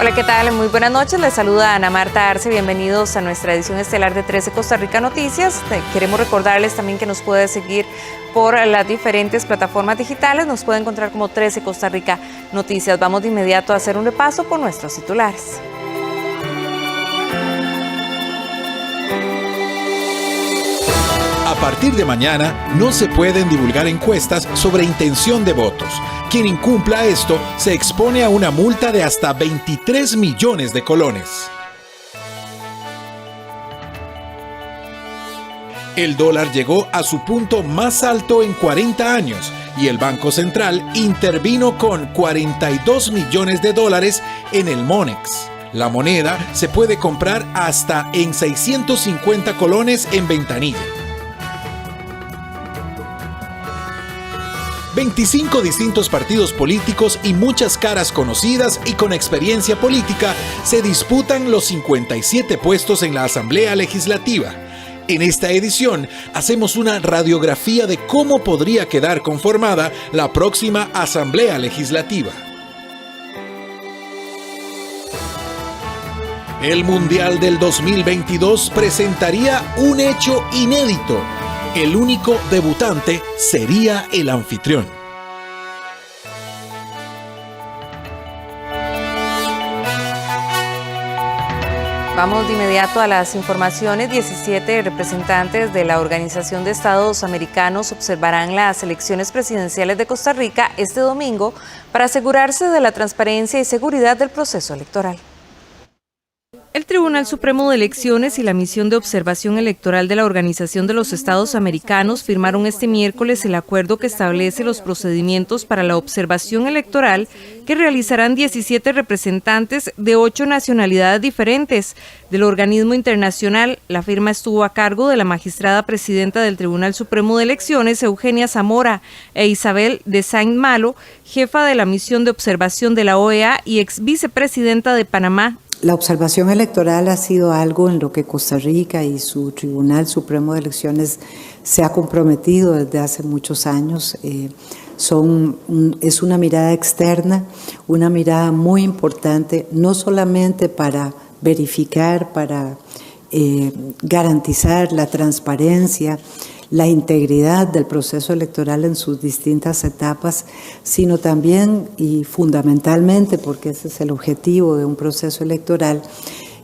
Hola, ¿qué tal? Muy buenas noches. Les saluda Ana Marta Arce. Bienvenidos a nuestra edición estelar de 13 Costa Rica Noticias. Queremos recordarles también que nos puede seguir por las diferentes plataformas digitales. Nos puede encontrar como 13 Costa Rica Noticias. Vamos de inmediato a hacer un repaso por nuestros titulares. A partir de mañana no se pueden divulgar encuestas sobre intención de votos. Quien incumpla esto se expone a una multa de hasta 23 millones de colones. El dólar llegó a su punto más alto en 40 años y el Banco Central intervino con 42 millones de dólares en el Monex. La moneda se puede comprar hasta en 650 colones en ventanilla. 25 distintos partidos políticos y muchas caras conocidas y con experiencia política se disputan los 57 puestos en la Asamblea Legislativa. En esta edición hacemos una radiografía de cómo podría quedar conformada la próxima Asamblea Legislativa. El Mundial del 2022 presentaría un hecho inédito. El único debutante sería el anfitrión. Vamos de inmediato a las informaciones. 17 representantes de la Organización de Estados Americanos observarán las elecciones presidenciales de Costa Rica este domingo para asegurarse de la transparencia y seguridad del proceso electoral. El Tribunal Supremo de Elecciones y la Misión de Observación Electoral de la Organización de los Estados Americanos firmaron este miércoles el acuerdo que establece los procedimientos para la observación electoral que realizarán 17 representantes de 8 nacionalidades diferentes del organismo internacional. La firma estuvo a cargo de la magistrada presidenta del Tribunal Supremo de Elecciones, Eugenia Zamora, e Isabel de Saint-Malo, jefa de la Misión de Observación de la OEA y ex vicepresidenta de Panamá. La observación electoral ha sido algo en lo que Costa Rica y su Tribunal Supremo de Elecciones se ha comprometido desde hace muchos años. Es una mirada externa, una mirada muy importante, no solamente para verificar, para garantizar la transparencia, la integridad del proceso electoral en sus distintas etapas, sino también y fundamentalmente, porque ese es el objetivo de un proceso electoral,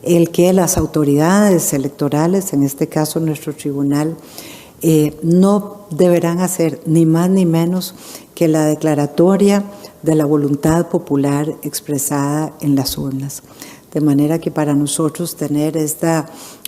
el que las autoridades electorales, en este caso nuestro tribunal, no deberán hacer ni más ni menos que la declaratoria de la voluntad popular expresada en las urnas. De manera que para nosotros tener esta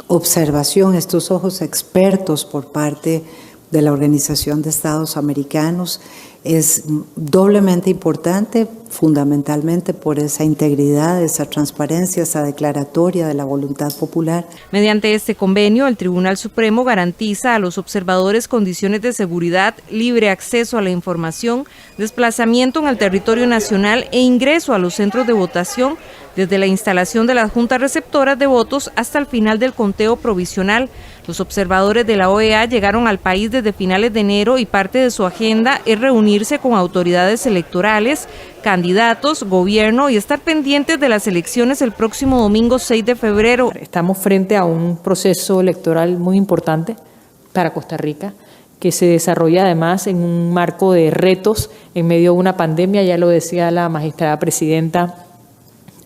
observación, estos ojos expertos por parte de la Organización de Estados Americanos es doblemente importante, fundamentalmente por esa integridad, esa transparencia, esa declaratoria de la voluntad popular. Mediante este convenio, el Tribunal Supremo garantiza a los observadores condiciones de seguridad, libre acceso a la información, desplazamiento en el territorio nacional e ingreso a los centros de votación desde la instalación de las juntas receptoras de votos hasta el final del conteo provisional. Los observadores de la OEA llegaron al país desde finales de enero y parte de su agenda es reunirse con autoridades electorales, candidatos, gobierno y estar pendientes de las elecciones el próximo domingo 6 de febrero. Estamos frente a un proceso electoral muy importante para Costa Rica, que se desarrolla además en un marco de retos en medio de una pandemia, ya lo decía la magistrada presidenta.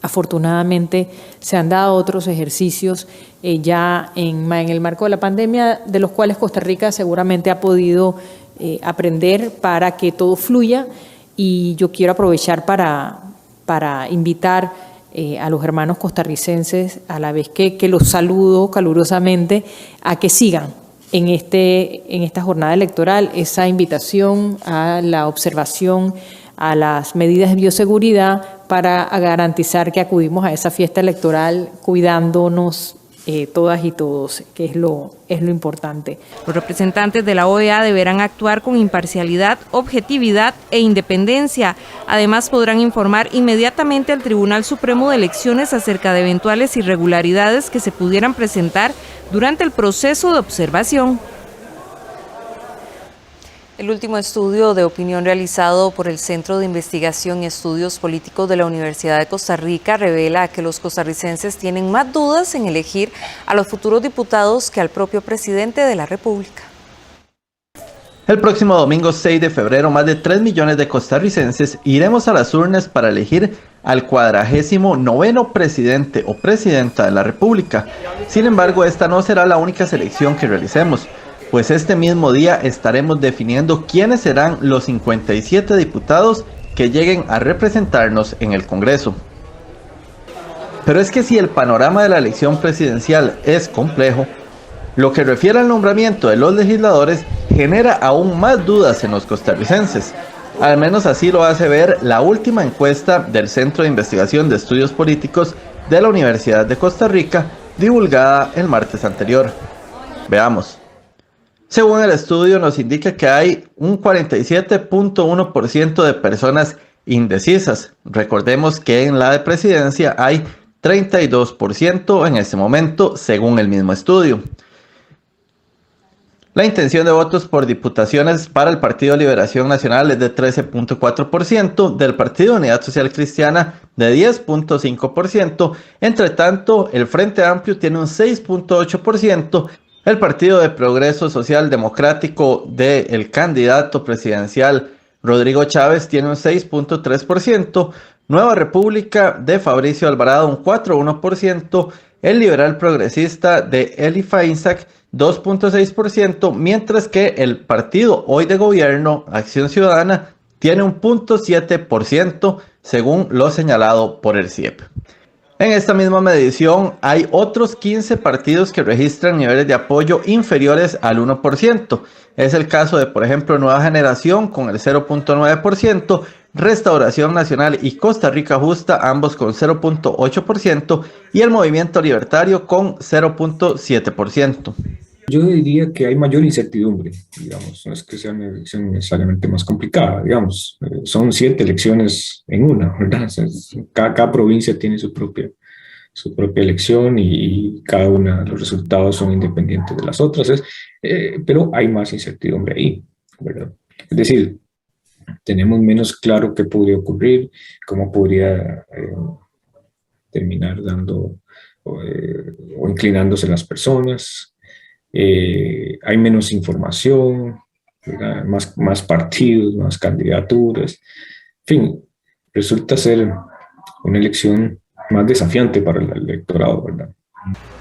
Afortunadamente se han dado otros ejercicios ya en el marco de la pandemia, de los cuales Costa Rica seguramente ha podido aprender para que todo fluya, y yo quiero aprovechar para invitar a los hermanos costarricenses, a la vez que los saludo calurosamente, a que sigan en esta jornada electoral esa invitación a la observación, a las medidas de bioseguridad para garantizar que acudimos a esa fiesta electoral cuidándonos todas y todos, que es lo importante. Los representantes de la OEA deberán actuar con imparcialidad, objetividad e independencia. Además, podrán informar inmediatamente al Tribunal Supremo de Elecciones acerca de eventuales irregularidades que se pudieran presentar durante el proceso de observación. El último estudio de opinión realizado por el Centro de Investigación y Estudios Políticos de la Universidad de Costa Rica revela que los costarricenses tienen más dudas en elegir a los futuros diputados que al propio presidente de la República. El próximo domingo 6 de febrero, más de 3 millones de costarricenses iremos a las urnas para elegir al 49º presidente o presidenta de la República. Sin embargo, esta no será la única selección que realicemos, pues este mismo día estaremos definiendo quiénes serán los 57 diputados que lleguen a representarnos en el Congreso. Pero es que si el panorama de la elección presidencial es complejo, lo que refiere al nombramiento de los legisladores genera aún más dudas en los costarricenses. Al menos así lo hace ver la última encuesta del Centro de Investigación de Estudios Políticos de la Universidad de Costa Rica, divulgada el martes anterior. Veamos. Según el estudio, nos indica que hay un 47.1% de personas indecisas. Recordemos que en la de presidencia hay 32% en este momento, según el mismo estudio. La intención de votos por diputaciones para el Partido Liberación Nacional es de 13.4%, del Partido Unidad Social Cristiana de 10.5%, entre tanto el Frente Amplio tiene un 6.8%, el Partido de Progreso Social Democrático del candidato presidencial Rodrigo Chávez tiene un 6.3%, Nueva República de Fabricio Alvarado un 4.1%, el Liberal Progresista de Eli Feinsack 2.6%, mientras que el partido hoy de gobierno, Acción Ciudadana, tiene un 0.7%, según lo señalado por el CIEP. En esta misma medición hay otros 15 partidos que registran niveles de apoyo inferiores al 1%. Es el caso de, por ejemplo, Nueva Generación con el 0.9%, Restauración Nacional y Costa Rica Justa, ambos con 0.8%, y el Movimiento Libertario con 0.7%. Yo diría que hay mayor incertidumbre, digamos, no es que sea una elección necesariamente más complicada, digamos, son 7 elecciones en una, ¿verdad? Cada provincia tiene su propia elección y cada una de los resultados son independientes de las otras, pero hay más incertidumbre ahí, ¿verdad? Es decir, tenemos menos claro qué podría ocurrir, cómo podría terminar dando o inclinándose las personas. Hay menos información, más partidos, más candidaturas. En fin, resulta ser una elección más desafiante para el electorado, ¿verdad?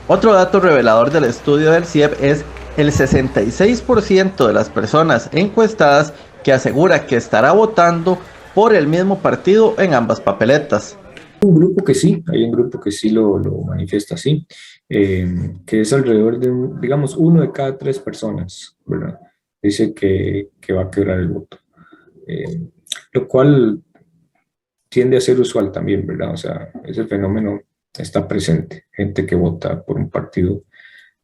Otro dato revelador del estudio del CIEP es el 66% de las personas encuestadas que asegura que estará votando por el mismo partido en ambas papeletas. Hay un grupo que sí lo manifiesta así, que es alrededor de, digamos, 1 de cada 3 personas, ¿verdad? Dice que va a quebrar el voto, lo cual tiende a ser usual también, ¿verdad? O sea, ese fenómeno está presente, gente que vota por un partido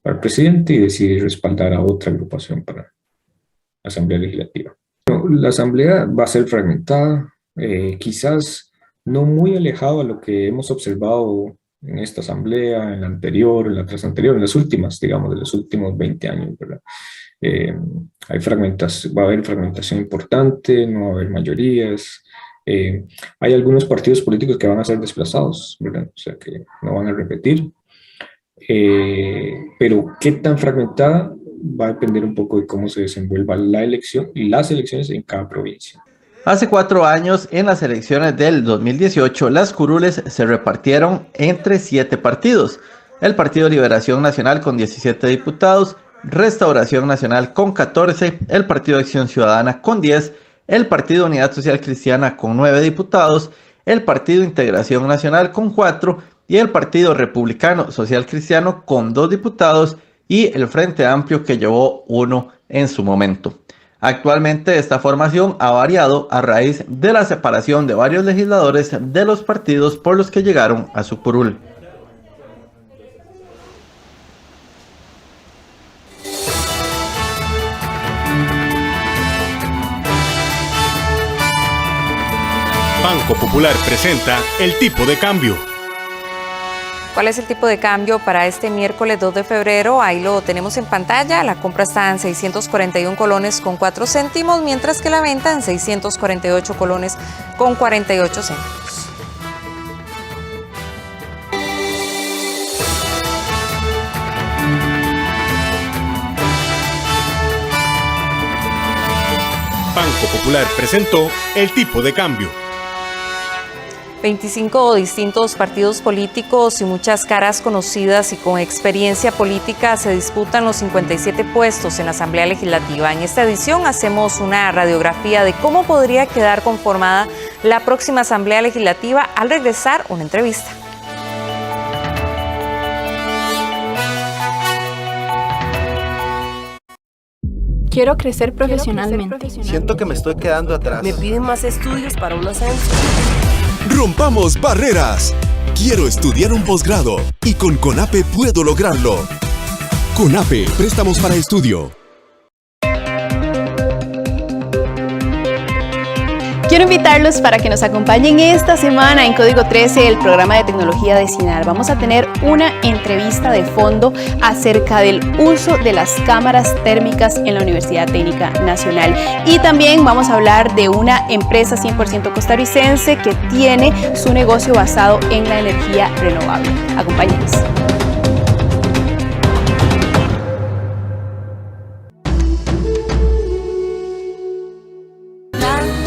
para el presidente y decide respaldar a otra agrupación para la Asamblea Legislativa. La Asamblea va a ser fragmentada, quizás no muy alejado a lo que hemos observado en esta Asamblea, en la anterior, en la tras anterior, en las últimas, digamos, de los últimos 20 años, ¿verdad? Va a haber fragmentación importante, no va a haber mayorías. Hay algunos partidos políticos que van a ser desplazados, ¿verdad? O sea, que no van a repetir. Pero qué tan fragmentada va a depender un poco de cómo se desenvuelva la elección y las elecciones en cada provincia. Hace 4 años, en las elecciones del 2018, las curules se repartieron entre 7 partidos. El Partido Liberación Nacional con 17 diputados, Restauración Nacional con 14, el Partido Acción Ciudadana con 10, el Partido Unidad Social Cristiana con 9 diputados, el Partido Integración Nacional con 4 y el Partido Republicano Social Cristiano con 2 diputados y el Frente Amplio que llevó 1 en su momento. Actualmente esta formación ha variado a raíz de la separación de varios legisladores de los partidos por los que llegaron a su curul. Banco Popular presenta El Tipo de Cambio. ¿Cuál es el tipo de cambio para este miércoles 2 de febrero? Ahí lo tenemos en pantalla. La compra está en 641 colones con 4 céntimos, mientras que la venta en 648 colones con 48 céntimos. Banco Popular presentó el tipo de cambio. 25 distintos partidos políticos y muchas caras conocidas y con experiencia política se disputan los 57 puestos en la Asamblea Legislativa. En esta edición hacemos una radiografía de cómo podría quedar conformada la próxima Asamblea Legislativa. Al regresar, una entrevista. Quiero crecer profesionalmente. Siento que me estoy quedando atrás. Me piden más estudios para un ascenso. ¡Rompamos barreras! Quiero estudiar un posgrado y con CONAPE puedo lograrlo. CONAPE, préstamos para estudio. Quiero invitarlos para que nos acompañen esta semana en Código 13, el programa de tecnología de CINAR. Vamos a tener una entrevista de fondo acerca del uso de las cámaras térmicas en la Universidad Técnica Nacional. Y también vamos a hablar de una empresa 100% costarricense que tiene su negocio basado en la energía renovable. Acompáñenos.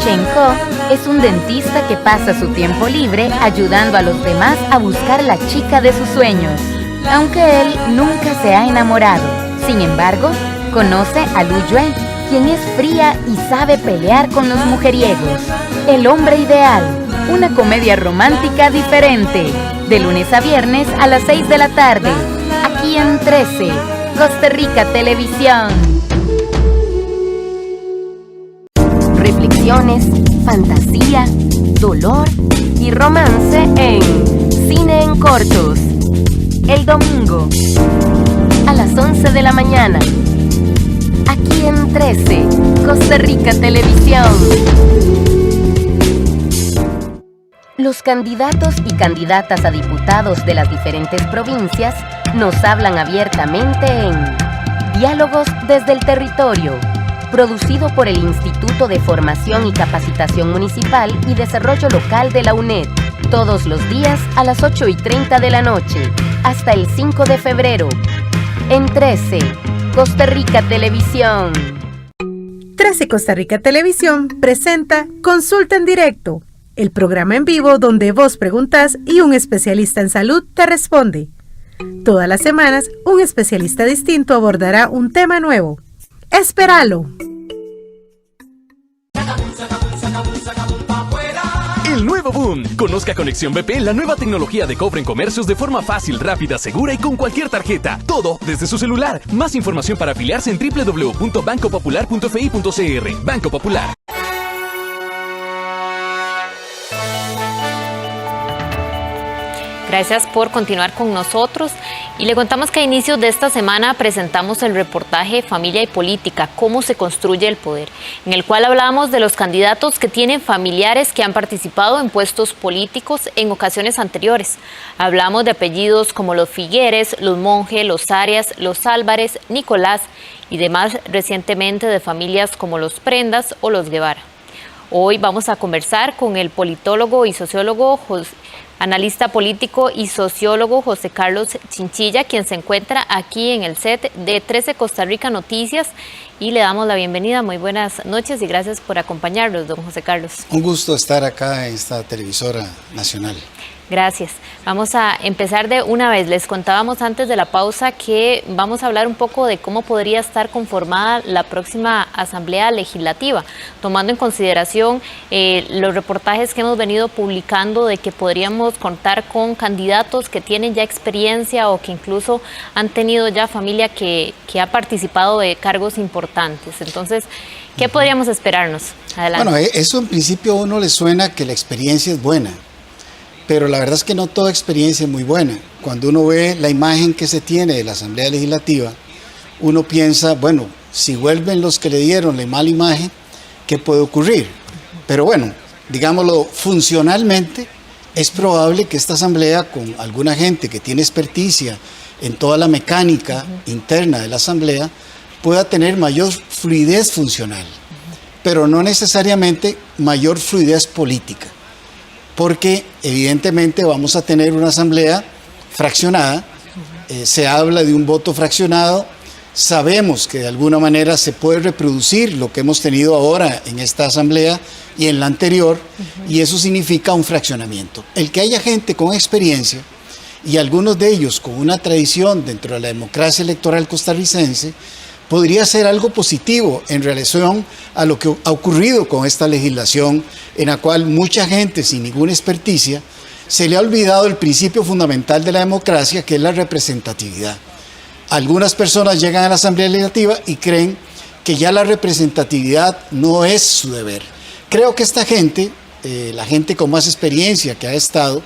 Chenko es un dentista que pasa su tiempo libre ayudando a los demás a buscar la chica de sus sueños. Aunque él nunca se ha enamorado, sin embargo, conoce a Lu Yue, quien es fría y sabe pelear con los mujeriegos. El hombre ideal, una comedia romántica diferente, de lunes a viernes a las 6 de la tarde, aquí en 13, Costa Rica Televisión. Reflexiones, fantasía, dolor y romance en Cine en Cortos. El domingo a las 11 de la mañana. Aquí en 13, Costa Rica Televisión. Los candidatos y candidatas a diputados de las diferentes provincias nos hablan abiertamente en Diálogos desde el Territorio, producido por el Instituto de Formación y Capacitación Municipal y Desarrollo Local de la UNED, todos los días a las 8:30 de la noche, hasta el 5 de febrero, en 13, Costa Rica Televisión. 13 Costa Rica Televisión presenta Consulta en Directo, el programa en vivo donde vos preguntás y un especialista en salud te responde. Todas las semanas, un especialista distinto abordará un tema nuevo. ¡Espéralo! El nuevo boom. Conozca Conexión BP, la nueva tecnología de cobro en comercios de forma fácil, rápida, segura y con cualquier tarjeta. Todo desde su celular. Más información para afiliarse en www.bancopopular.fi.cr. Banco Popular. Gracias por continuar con nosotros y le contamos que a inicios de esta semana presentamos el reportaje Familia y Política, cómo se construye el poder, en el cual hablamos de los candidatos que tienen familiares que han participado en puestos políticos en ocasiones anteriores. Hablamos de apellidos como los Figueres, los Monge, los Arias, los Álvarez, Nicolás y demás recientemente de familias como los Prendas o los Guevara. Hoy vamos a conversar con el politólogo y sociólogo analista político y sociólogo José Carlos Chinchilla, quien se encuentra aquí en el set de 13 Costa Rica Noticias, y le damos la bienvenida. Muy buenas noches y gracias por acompañarnos, don José Carlos. Un gusto estar acá en esta televisora nacional. Gracias. Vamos a empezar de una vez. Les contábamos antes de la pausa que vamos a hablar un poco de cómo podría estar conformada la próxima Asamblea Legislativa, tomando en consideración los reportajes que hemos venido publicando de que podríamos contar con candidatos que tienen ya experiencia o que incluso han tenido ya familia que ha participado de cargos importantes. Entonces, ¿qué podríamos esperarnos? Adelante. Bueno, eso en principio a uno le suena que la experiencia es buena. Pero la verdad es que no toda experiencia es muy buena. Cuando uno ve la imagen que se tiene de la Asamblea Legislativa, uno piensa, bueno, si vuelven los que le dieron la mala imagen, ¿qué puede ocurrir? Pero bueno, digámoslo, funcionalmente es probable que esta asamblea, con alguna gente que tiene experticia en toda la mecánica interna de la asamblea, pueda tener mayor fluidez funcional, pero no necesariamente mayor fluidez política, porque evidentemente vamos a tener una asamblea fraccionada, se habla de un voto fraccionado, sabemos que de alguna manera se puede reproducir lo que hemos tenido ahora en esta asamblea y en la anterior, y eso significa un fraccionamiento. El que haya gente con experiencia, y algunos de ellos con una tradición dentro de la democracia electoral costarricense, podría ser algo positivo en relación a lo que ha ocurrido con esta legislación, en la cual mucha gente sin ninguna experticia se le ha olvidado el principio fundamental de la democracia, que es la representatividad. Algunas personas llegan a la Asamblea Legislativa y creen que ya la representatividad no es su deber. Creo que esta gente, la gente con más experiencia que ha estado,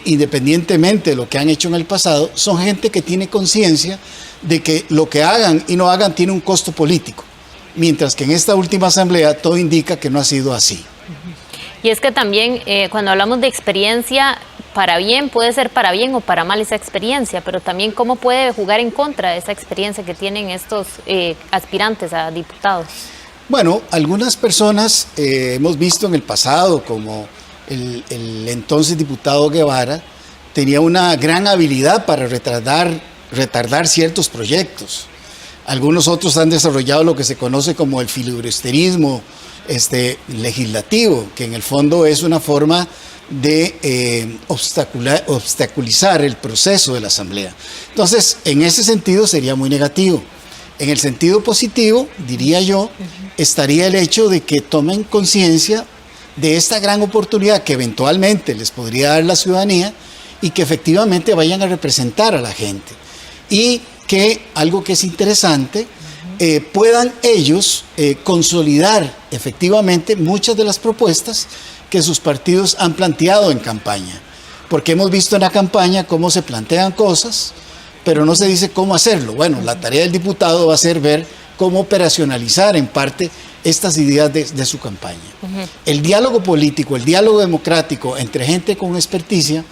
independientemente de lo que han hecho en el pasado, son gente que tiene conciencia de que lo que hagan y no hagan tiene un costo político, mientras que en esta última asamblea todo indica que no ha sido así. Y es que también cuando hablamos de experiencia, para bien, puede ser para bien o para mal esa experiencia, pero también cómo puede jugar en contra de esa experiencia que tienen estos aspirantes a diputados. Bueno, algunas personas hemos visto en el pasado, como el entonces diputado Guevara, tenía una gran habilidad para retardar ciertos proyectos. Algunos otros han desarrollado lo que se conoce como el filibusterismo legislativo, que en el fondo es una forma de obstaculizar el proceso de la asamblea. Entonces, en ese sentido sería muy negativo. En el sentido positivo, diría yo, estaría el hecho de que tomen conciencia de esta gran oportunidad que eventualmente les podría dar la ciudadanía y que efectivamente vayan a representar a la gente. Y que, algo que es interesante, puedan ellos consolidar efectivamente muchas de las propuestas que sus partidos han planteado en campaña. Porque hemos visto en la campaña cómo se plantean cosas, pero no se dice cómo hacerlo. Bueno, la tarea del diputado va a ser ver cómo operacionalizar en parte estas ideas de su campaña. El diálogo político, el diálogo democrático entre gente con experticia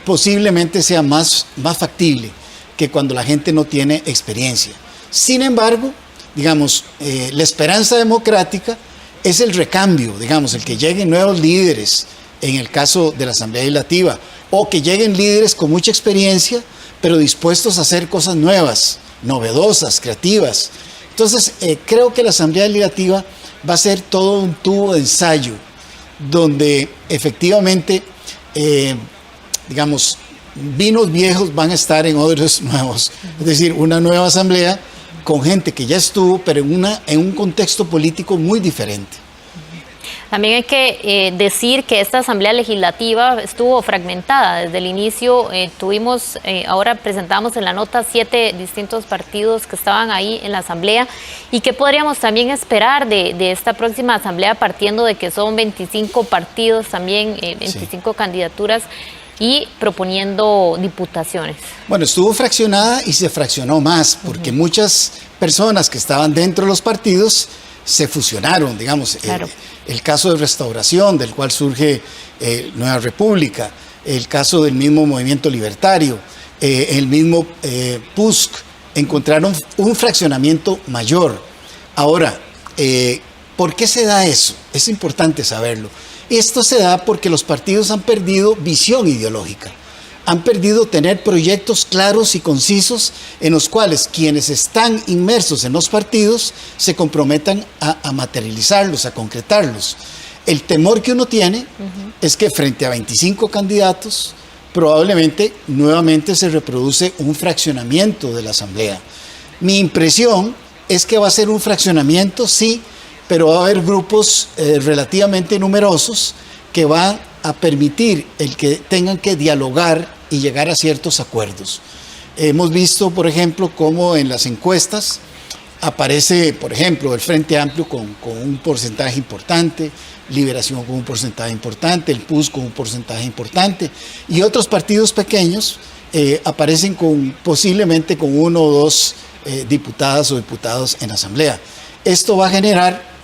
posiblemente sea más factible que cuando la gente no tiene experiencia. Sin embargo, digamos, la esperanza democrática es el recambio, digamos, el que lleguen nuevos líderes, en el caso de la Asamblea Legislativa, o que lleguen líderes con mucha experiencia, pero dispuestos a hacer cosas nuevas, novedosas, creativas. Entonces, creo que la Asamblea Legislativa va a ser todo un tubo de ensayo, donde efectivamente, digamos, vinos viejos van a estar en odres nuevos. Es decir, una nueva asamblea con gente que ya estuvo, pero en un contexto político muy diferente. También hay que decir que esta Asamblea Legislativa estuvo fragmentada desde el inicio. Ahora presentamos en la nota 7 distintos partidos que estaban ahí en la Asamblea. ¿Y qué podríamos también esperar de esta próxima Asamblea, partiendo de que son 25 partidos también, 25 candidaturas y proponiendo diputaciones? Bueno, estuvo fraccionada y se fraccionó más, porque muchas personas que estaban dentro de los partidos se fusionaron, digamos. Claro. El caso de Restauración, del cual surge Nueva República, el caso del mismo Movimiento Libertario, el mismo PUSC, encontraron un fraccionamiento mayor. Ahora, ¿por qué se da eso? Es importante saberlo. Esto se da porque los partidos han perdido visión ideológica, han perdido tener proyectos claros y concisos en los cuales quienes están inmersos en los partidos se comprometan a materializarlos, a concretarlos. El temor que uno tiene es que frente a 25 candidatos probablemente nuevamente se reproduce un fraccionamiento de la Asamblea. Mi impresión es que va a ser un fraccionamiento, sí, pero va a haber grupos relativamente numerosos que van a permitir el que tengan que dialogar y llegar a ciertos acuerdos. Hemos visto, por ejemplo, cómo en las encuestas aparece, por ejemplo, el Frente Amplio con un porcentaje importante, Liberación con un porcentaje importante, el PUS con un porcentaje importante, y otros partidos pequeños aparecen posiblemente con 1 o 2 diputadas o diputados en la Asamblea. Esto va a generar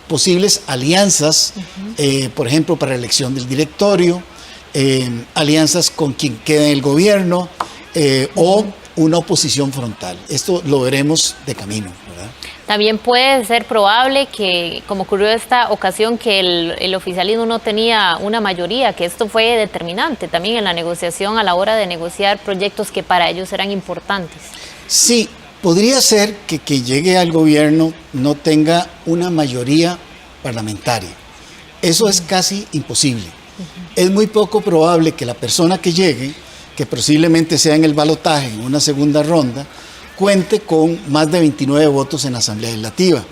posibles alianzas, por ejemplo, para la elección del directorio, alianzas con quien quede en el gobierno o una oposición frontal. Esto lo veremos de camino, ¿verdad? También puede ser probable que, como ocurrió esta ocasión, que el oficialismo no tenía una mayoría, que esto fue determinante también en la negociación a la hora de negociar proyectos que para ellos eran importantes. Sí, podría ser que quien llegue al gobierno no tenga una mayoría parlamentaria. Eso es casi imposible. Es muy poco probable que la persona que llegue, que posiblemente sea en el balotaje, en una segunda ronda, cuente con más de 29 votos en la Asamblea Legislativa.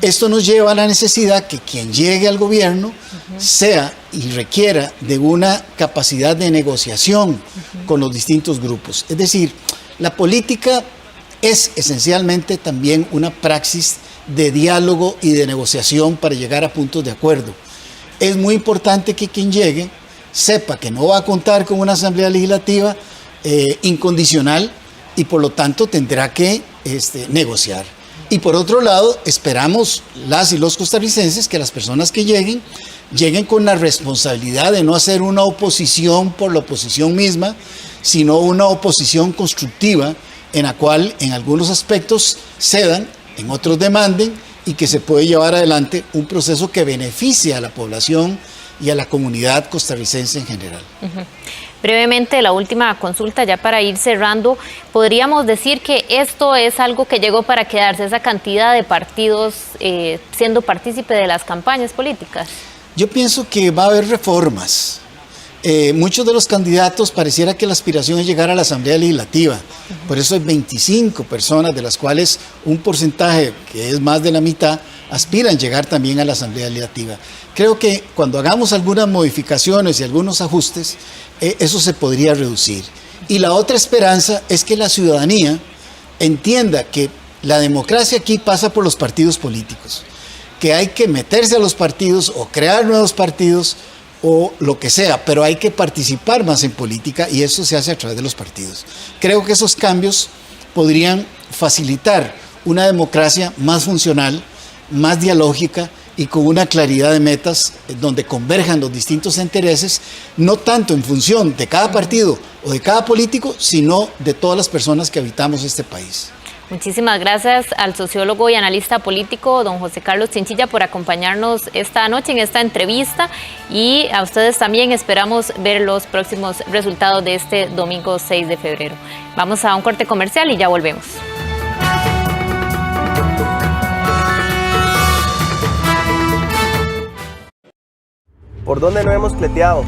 Esto nos lleva a la necesidad que quien llegue al gobierno sea y requiera de una capacidad de negociación con los distintos grupos. Es decir, la política es esencialmente también una praxis de diálogo y de negociación para llegar a puntos de acuerdo. Es muy importante que quien llegue sepa que no va a contar con una Asamblea Legislativa incondicional, y por lo tanto tendrá que negociar. Y por otro lado, esperamos las y los costarricenses que las personas que lleguen con la responsabilidad de no hacer una oposición por la oposición misma, sino una oposición constructiva en la cual en algunos aspectos cedan, en otros demanden, y que se puede llevar adelante un proceso que beneficie a la población y a la comunidad costarricense en general. Brevemente, la última consulta ya para ir cerrando, ¿podríamos decir que esto es algo que llegó para quedarse, esa cantidad de partidos siendo partícipe de las campañas políticas? Yo pienso que va a haber reformas. Muchos de los candidatos pareciera que la aspiración es llegar a la Asamblea Legislativa. Por eso hay 25 personas, de las cuales un porcentaje que es más de la mitad aspiran llegar también a la Asamblea Legislativa. Creo que cuando hagamos algunas modificaciones y algunos ajustes, eso se podría reducir. Y la otra esperanza es que la ciudadanía entienda que la democracia aquí pasa por los partidos políticos, que hay que meterse a los partidos o crear nuevos partidos o lo que sea, pero hay que participar más en política, y eso se hace a través de los partidos. Creo que esos cambios podrían facilitar una democracia más funcional, más dialógica y con una claridad de metas donde converjan los distintos intereses, no tanto en función de cada partido o de cada político, sino de todas las personas que habitamos este país. Muchísimas gracias al sociólogo y analista político don José Carlos Chinchilla por acompañarnos esta noche en esta entrevista, y a ustedes también esperamos ver los próximos resultados de este domingo 6 de febrero. Vamos a un corte comercial y ya volvemos. ¿Por dónde no hemos cleteado?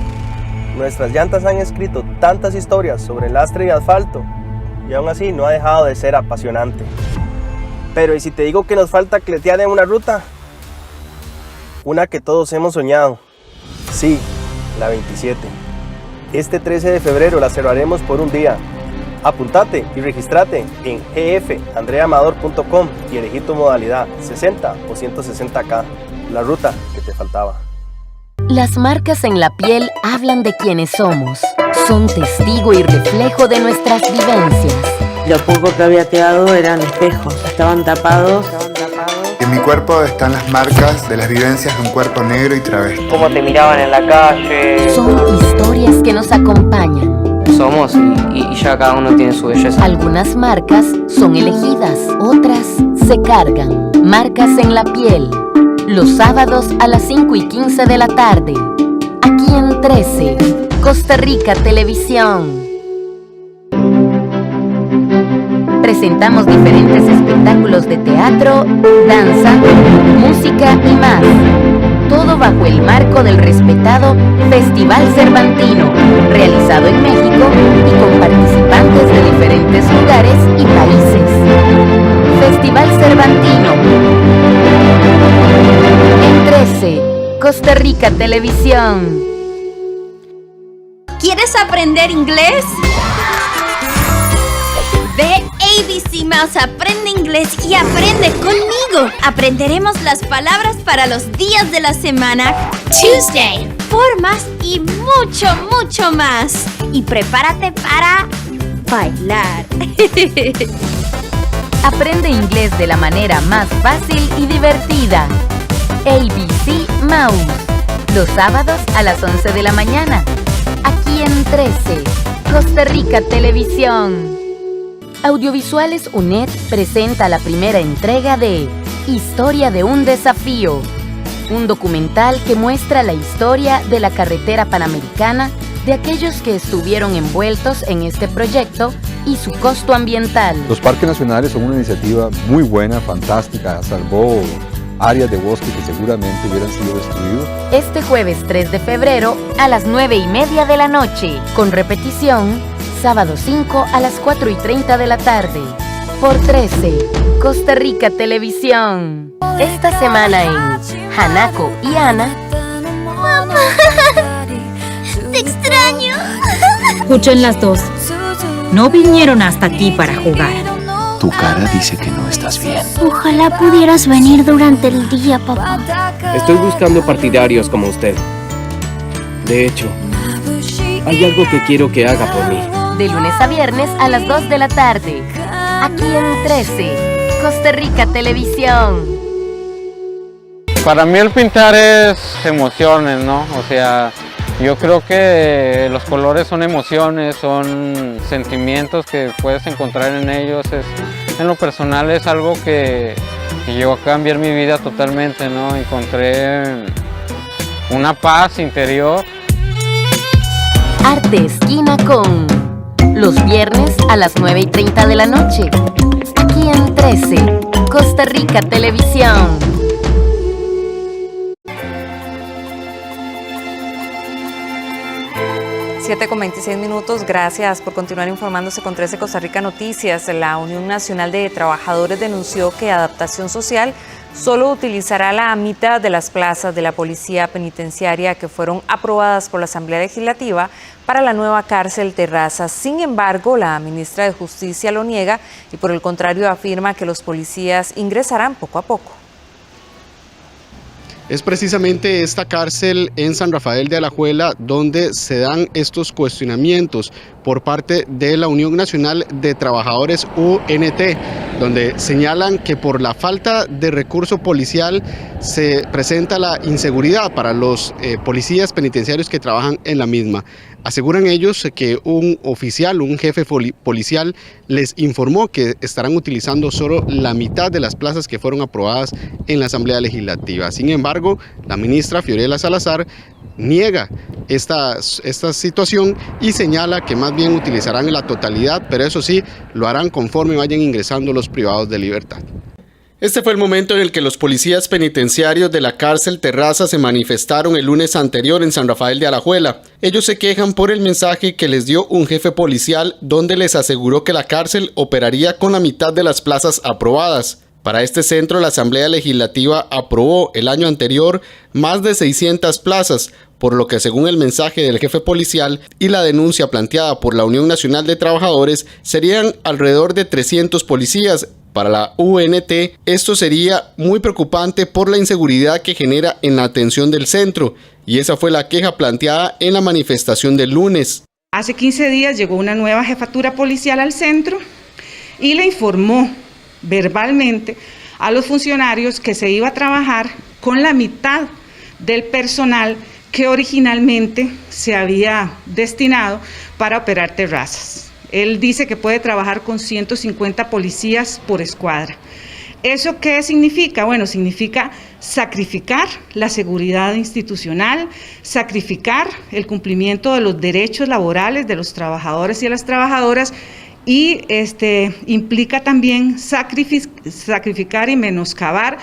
Nuestras llantas han escrito tantas historias sobre lastre y asfalto, y aún así no ha dejado de ser apasionante. Pero ¿y si te digo que nos falta cletear en una ruta? Una que todos hemos soñado. Sí, la 27. Este 13 de febrero la cerraremos por un día. Apuntate y registrate en gfandreaamador.com y elegí tu modalidad, 60 o 160K, la ruta que te faltaba. Las marcas en la piel hablan de quienes somos. Son testigo y reflejo de nuestras vivencias. Lo poco que había quedado eran espejos, estaban tapados. En mi cuerpo están las marcas de las vivencias de un cuerpo negro y travesti. Cómo te miraban en la calle. Son historias que nos acompañan. Somos y ya cada uno tiene su belleza. Algunas marcas son elegidas, otras se cargan. Marcas en la piel. Los sábados a las 5:15 de la tarde. Aquí en 13, Costa Rica Televisión. Presentamos diferentes espectáculos de teatro, danza, música y más. Todo bajo el marco del respetado Festival Cervantino, realizado en México y con participantes de diferentes lugares y países. Festival Cervantino. En 13, Costa Rica Televisión. ¿Quieres aprender inglés? Ve ABC Mouse, aprende inglés y aprende conmigo. Aprenderemos las palabras para los días de la semana, Tuesday, formas y mucho, mucho más. Y prepárate para bailar. Aprende inglés de la manera más fácil y divertida. ABC Mouse. Los sábados a las 11 de la mañana. aquí en 13, Costa Rica Televisión. Audiovisuales UNED presenta la primera entrega de Historia de un desafío, un documental que muestra la historia de la carretera panamericana, de aquellos que estuvieron envueltos en este proyecto y su costo ambiental. Los parques nacionales son una iniciativa muy buena, fantástica, salvó áreas de bosque que seguramente hubieran sido destruidos. Este jueves 3 de febrero a las 9:30 de la noche, con repetición sábado 5 a las 4:30 de la tarde, por 13, Costa Rica Televisión. Esta semana en Hanako y Ana. ¡Mamá! ¡Te extraño! Escuchen las dos. No vinieron hasta aquí para jugar. Tu cara dice que no estás bien. Ojalá pudieras venir durante el día, papá. Estoy buscando partidarios como usted. De hecho, hay algo que quiero que haga por mí. De lunes a viernes a las 2 de la tarde. Aquí en 13, Costa Rica Televisión. Para mí el pintar es emociones, ¿no? O sea, yo creo que los colores son emociones, son sentimientos que puedes encontrar en ellos. En lo personal es algo que llegó a cambiar mi vida totalmente, ¿no? Encontré una paz interior. Arte Esquina con los viernes a las 9:30 de la noche. Aquí en 13, Costa Rica Televisión. Con 26 minutos, gracias por continuar informándose con 13 Costa Rica Noticias. La Unión Nacional de Trabajadores denunció que Adaptación Social solo utilizará la mitad de las plazas de la Policía Penitenciaria que fueron aprobadas por la Asamblea Legislativa para la nueva cárcel Terrazas. Sin embargo, la ministra de Justicia lo niega y por el contrario afirma que los policías ingresarán poco a poco. Es precisamente esta cárcel en San Rafael de Alajuela donde se dan estos cuestionamientos por parte de la Unión Nacional de Trabajadores UNT, donde señalan que por la falta de recurso policial se presenta la inseguridad para los policías penitenciarios que trabajan en la misma. Aseguran ellos que un oficial, un jefe policial, les informó que estarán utilizando solo la mitad de las plazas que fueron aprobadas en la Asamblea Legislativa. Sin embargo, la ministra Fiorella Salazar niega esta situación y señala que más bien utilizarán la totalidad, pero eso sí, lo harán conforme vayan ingresando los privados de libertad. Este fue el momento en el que los policías penitenciarios de la cárcel Terrazas se manifestaron el lunes anterior en San Rafael de Alajuela. Ellos se quejan por el mensaje que les dio un jefe policial donde les aseguró que la cárcel operaría con la mitad de las plazas aprobadas. Para este centro, la Asamblea Legislativa aprobó el año anterior más de 600 plazas, por lo que según el mensaje del jefe policial y la denuncia planteada por la Unión Nacional de Trabajadores, serían alrededor de 300 policías. Para la UNT, esto sería muy preocupante por la inseguridad que genera en la atención del centro, y esa fue la queja planteada en la manifestación del lunes. Hace 15 días llegó una nueva jefatura policial al centro y le informó verbalmente a los funcionarios que se iba a trabajar con la mitad del personal que originalmente se había destinado para operar Terrazas. Él dice que puede trabajar con 150 policías por escuadra. ¿Eso qué significa? Bueno, significa sacrificar la seguridad institucional, sacrificar el cumplimiento de los derechos laborales de los trabajadores y de las trabajadoras y implica también sacrificar y menoscabar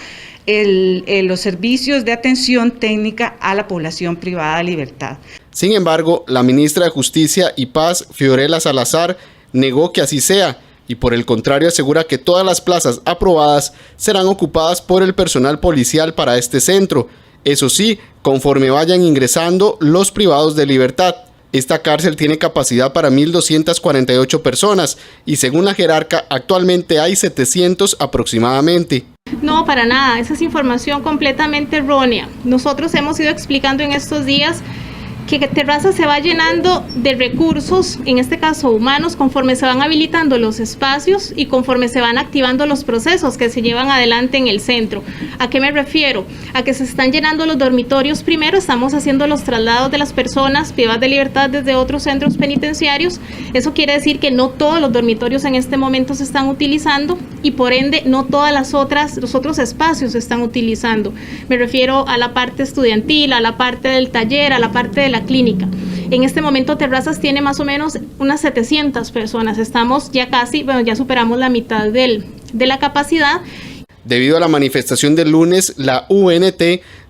los servicios de atención técnica a la población privada de libertad. Sin embargo, la ministra de Justicia y Paz, Fiorella Salazar, negó que así sea y por el contrario asegura que todas las plazas aprobadas serán ocupadas por el personal policial para este centro. Eso sí, conforme vayan ingresando los privados de libertad. Esta cárcel tiene capacidad para 1.248 personas y según la jerarca actualmente hay 700 aproximadamente. No, para nada, esa es información completamente errónea. Nosotros hemos ido explicando en estos días que Terrazas se va llenando de recursos, en este caso humanos, conforme se van habilitando los espacios y conforme se van activando los procesos que se llevan adelante en el centro. ¿A qué me refiero? A que se están llenando los dormitorios primero, estamos haciendo los traslados de las personas privadas de libertad desde otros centros penitenciarios. Eso quiere decir que no todos los dormitorios en este momento se están utilizando y por ende no todas los otros espacios se están utilizando. Me refiero a la parte estudiantil, a la parte del taller, a la parte de la clínica. En este momento Terrazas tiene más o menos unas 700 personas. Estamos ya casi, ya superamos la mitad de la capacidad. Debido a la manifestación del lunes, la UNT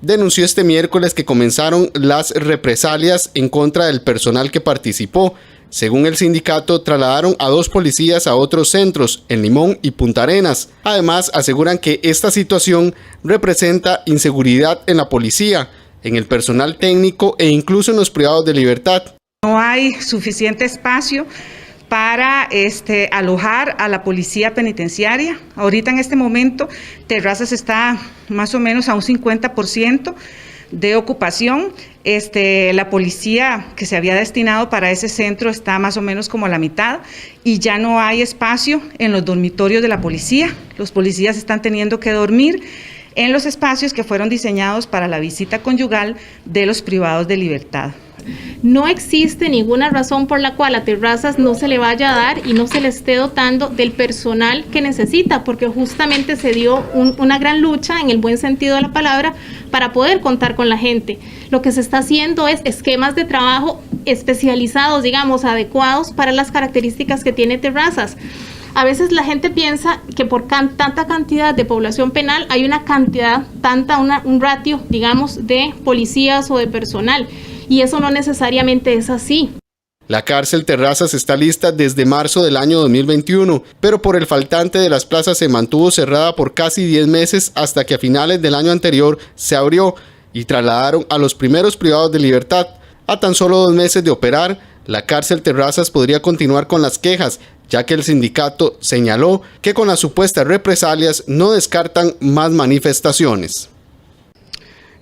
denunció este miércoles que comenzaron las represalias en contra del personal que participó. Según el sindicato, trasladaron a 2 policías a otros centros, en Limón y Punta Arenas. Además, aseguran que esta situación representa inseguridad en la policía, en el personal técnico e incluso en los privados de libertad. No hay suficiente espacio para alojar a la policía penitenciaria. Ahorita en este momento Terrazas está más o menos a un 50% de ocupación. La policía que se había destinado para ese centro está más o menos como a la mitad y ya no hay espacio en los dormitorios de la policía. Los policías están teniendo que dormir en los espacios que fueron diseñados para la visita conyugal de los privados de libertad. No existe ninguna razón por la cual a Terrazas no se le vaya a dar y no se le esté dotando del personal que necesita, porque justamente se dio una gran lucha, en el buen sentido de la palabra, para poder contar con la gente. Lo que se está haciendo es esquemas de trabajo especializados, digamos, adecuados para las características que tiene Terrazas. A veces la gente piensa que por tanta cantidad de población penal hay una cantidad, un ratio, digamos, de policías o de personal, y eso no necesariamente es así. La cárcel Terrazas está lista desde marzo del año 2021, pero por el faltante de las plazas se mantuvo cerrada por casi 10 meses hasta que a finales del año anterior se abrió y trasladaron a los primeros privados de libertad. A tan solo 2 meses de operar, la cárcel Terrazas podría continuar con las quejas, ya que el sindicato señaló que con las supuestas represalias no descartan más manifestaciones.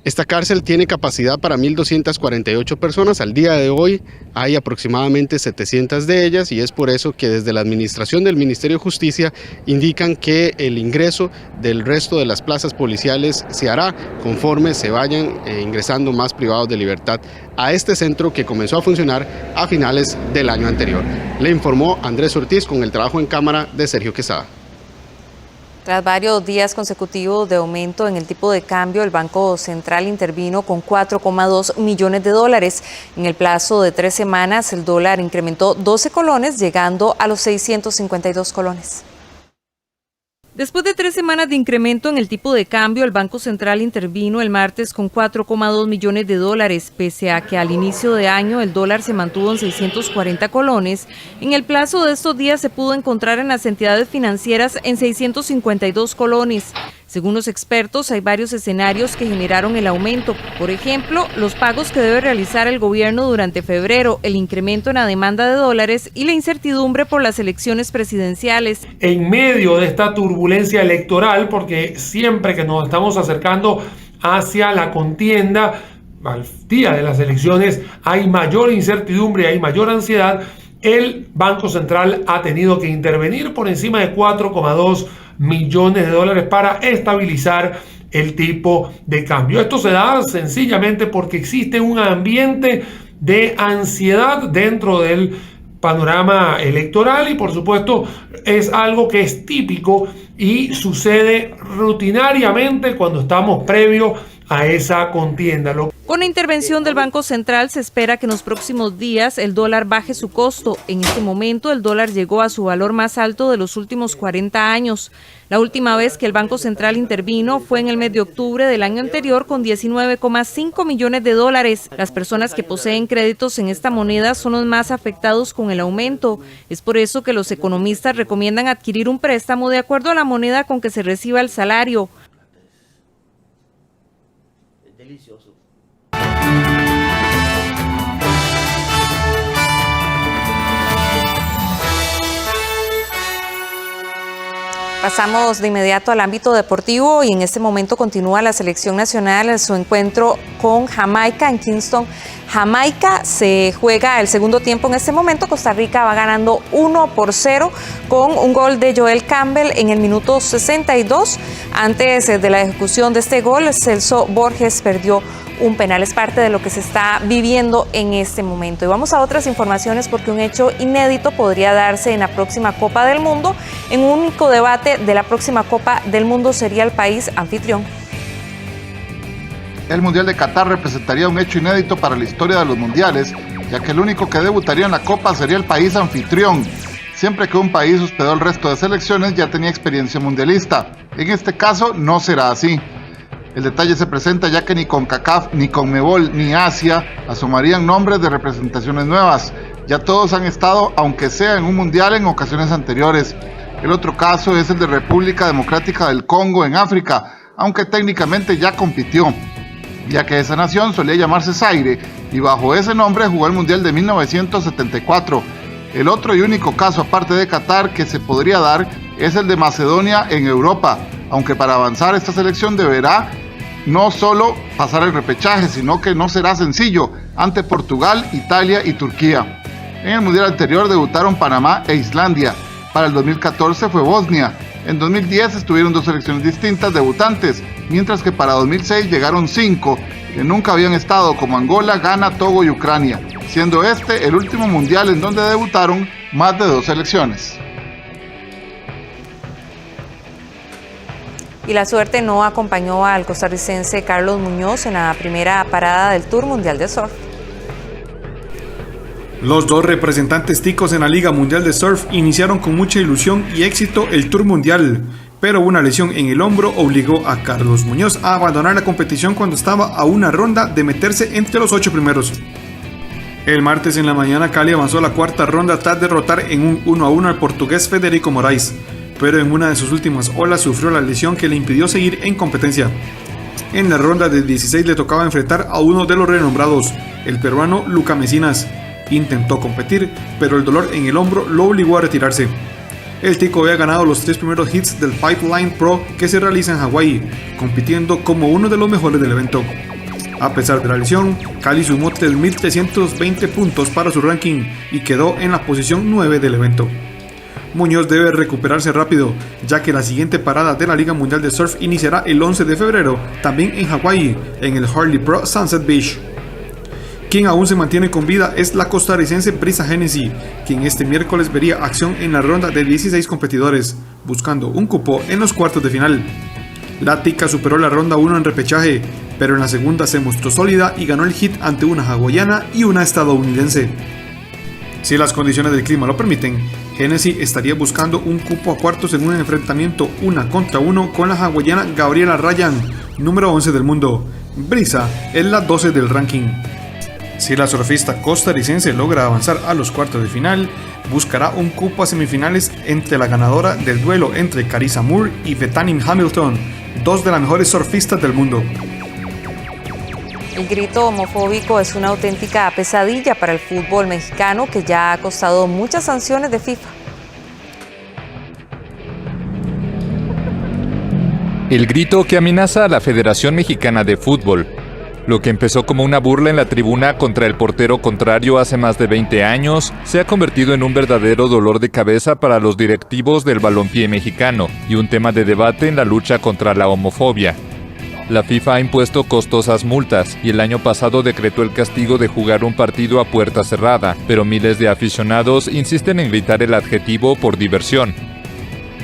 Esta cárcel tiene capacidad para 1.248 personas. Al día de hoy hay aproximadamente 700 de ellas y es por eso que desde la administración del Ministerio de Justicia indican que el ingreso del resto de las plazas policiales se hará conforme se vayan ingresando más privados de libertad a este centro que comenzó a funcionar a finales del año anterior. Le informó Andrés Ortiz con el trabajo en cámara de Sergio Quesada. Tras varios días consecutivos de aumento en el tipo de cambio, el Banco Central intervino con 4,2 millones de dólares. En el plazo de 3 semanas, el dólar incrementó 12 colones, llegando a los 652 colones. Después de 3 semanas de incremento en el tipo de cambio, el Banco Central intervino el martes con 4,2 millones de dólares, pese a que al inicio de año el dólar se mantuvo en 640 colones. En el plazo de estos días se pudo encontrar en las entidades financieras en 652 colones. Según los expertos, hay varios escenarios que generaron el aumento. Por ejemplo, los pagos que debe realizar el gobierno durante febrero, el incremento en la demanda de dólares y la incertidumbre por las elecciones presidenciales. En medio de esta turbulencia electoral, porque siempre que nos estamos acercando hacia la contienda, al día de las elecciones, hay mayor incertidumbre, hay mayor ansiedad. El Banco Central ha tenido que intervenir por encima de 4,2 millones de dólares para estabilizar el tipo de cambio. Esto se da sencillamente porque existe un ambiente de ansiedad dentro del panorama electoral y por supuesto es algo que es típico y sucede rutinariamente cuando estamos previo a esa contienda. Con la intervención del Banco Central se espera que en los próximos días el dólar baje su costo. En este momento el dólar llegó a su valor más alto de los últimos 40 años. La última vez que el Banco Central intervino fue en el mes de octubre del año anterior con 19,5 millones de dólares. Las personas que poseen créditos en esta moneda son los más afectados con el aumento. Es por eso que los economistas recomiendan adquirir un préstamo de acuerdo a la moneda con que se reciba el salario. Delicioso. Pasamos de inmediato al ámbito deportivo y en este momento continúa la selección nacional en su encuentro con Jamaica en Kingston. Jamaica se juega el segundo tiempo en este momento. Costa Rica va ganando 1-0 con un gol de Joel Campbell en el minuto 62. Antes de la ejecución de este gol, Celso Borges perdió un penal. Es parte de lo que se está viviendo en este momento. Y vamos a otras informaciones porque un hecho inédito podría darse en la próxima Copa del Mundo. En un único debate de la próxima Copa del Mundo sería el país anfitrión. El Mundial de Qatar representaría un hecho inédito para la historia de los mundiales, ya que el único que debutaría en la Copa sería el país anfitrión. Siempre que un país hospedó al resto de selecciones ya tenía experiencia mundialista. En este caso no será así. El detalle se presenta ya que ni CONCACAF, ni CONMEBOL, ni Asia asomarían nombres de representaciones nuevas. Ya todos han estado, aunque sea en un mundial, en ocasiones anteriores. El otro caso es el de República Democrática del Congo en África, aunque técnicamente ya compitió, ya que esa nación solía llamarse Zaire y bajo ese nombre jugó el Mundial de 1974. El otro y único caso aparte de Qatar que se podría dar es el de Macedonia en Europa, aunque para avanzar esta selección deberá no solo pasar el repechaje, sino que no será sencillo ante Portugal, Italia y Turquía. En el Mundial anterior debutaron Panamá e Islandia, para el 2014 fue Bosnia, en 2010 estuvieron 2 selecciones distintas debutantes, mientras que para 2006 llegaron 5 que nunca habían estado, como Angola, Ghana, Togo y Ucrania, siendo este el último mundial en donde debutaron más de 2 selecciones. Y la suerte no acompañó al costarricense Carlos Muñoz en la primera parada del Tour Mundial de Surf. Los 2 representantes ticos en la Liga Mundial de Surf iniciaron con mucha ilusión y éxito el Tour Mundial, pero una lesión en el hombro obligó a Carlos Muñoz a abandonar la competición cuando estaba a una ronda de meterse entre los 8 primeros. El martes en la mañana Cali avanzó a la 4ª ronda tras derrotar en un 1-1 al portugués Federico Moraes, pero en una de sus últimas olas sufrió la lesión que le impidió seguir en competencia. En la ronda de 16 le tocaba enfrentar a uno de los renombrados, el peruano Luca Mesinas. Intentó competir, pero el dolor en el hombro lo obligó a retirarse. El tico había ganado los 3 primeros hits del Pipeline Pro que se realiza en Hawái, compitiendo como uno de los mejores del evento. A pesar de la lesión, Cali sumó 3.320 puntos para su ranking y quedó en la posición 9 del evento. Muñoz debe recuperarse rápido, ya que la siguiente parada de la Liga Mundial de Surf iniciará el 11 de febrero, también en Hawái, en el Harley Pro Sunset Beach. Quien aún se mantiene con vida es la costarricense Brisa Hennessy, quien este miércoles vería acción en la ronda de 16 competidores, buscando un cupo en los cuartos de final. La tica superó la ronda 1 en repechaje, pero en la segunda se mostró sólida y ganó el hit ante una hawaiana y una estadounidense. Si las condiciones del clima lo permiten, Hennessy estaría buscando un cupo a cuartos en un enfrentamiento 1 contra 1 con la hawaiana Gabriela Ryan, número 11 del mundo. Brisa es la 12 del ranking. Si la surfista costarricense logra avanzar a los cuartos de final, buscará un cupo a semifinales entre la ganadora del duelo entre Carissa Moore y Bethany Hamilton, 2 de las mejores surfistas del mundo. El grito homofóbico es una auténtica pesadilla para el fútbol mexicano que ya ha costado muchas sanciones de FIFA. El grito que amenaza a la Federación Mexicana de Fútbol. Lo que empezó como una burla en la tribuna contra el portero contrario hace más de 20 años, se ha convertido en un verdadero dolor de cabeza para los directivos del balompié mexicano y un tema de debate en la lucha contra la homofobia. La FIFA ha impuesto costosas multas y el año pasado decretó el castigo de jugar un partido a puerta cerrada, pero miles de aficionados insisten en gritar el adjetivo por diversión.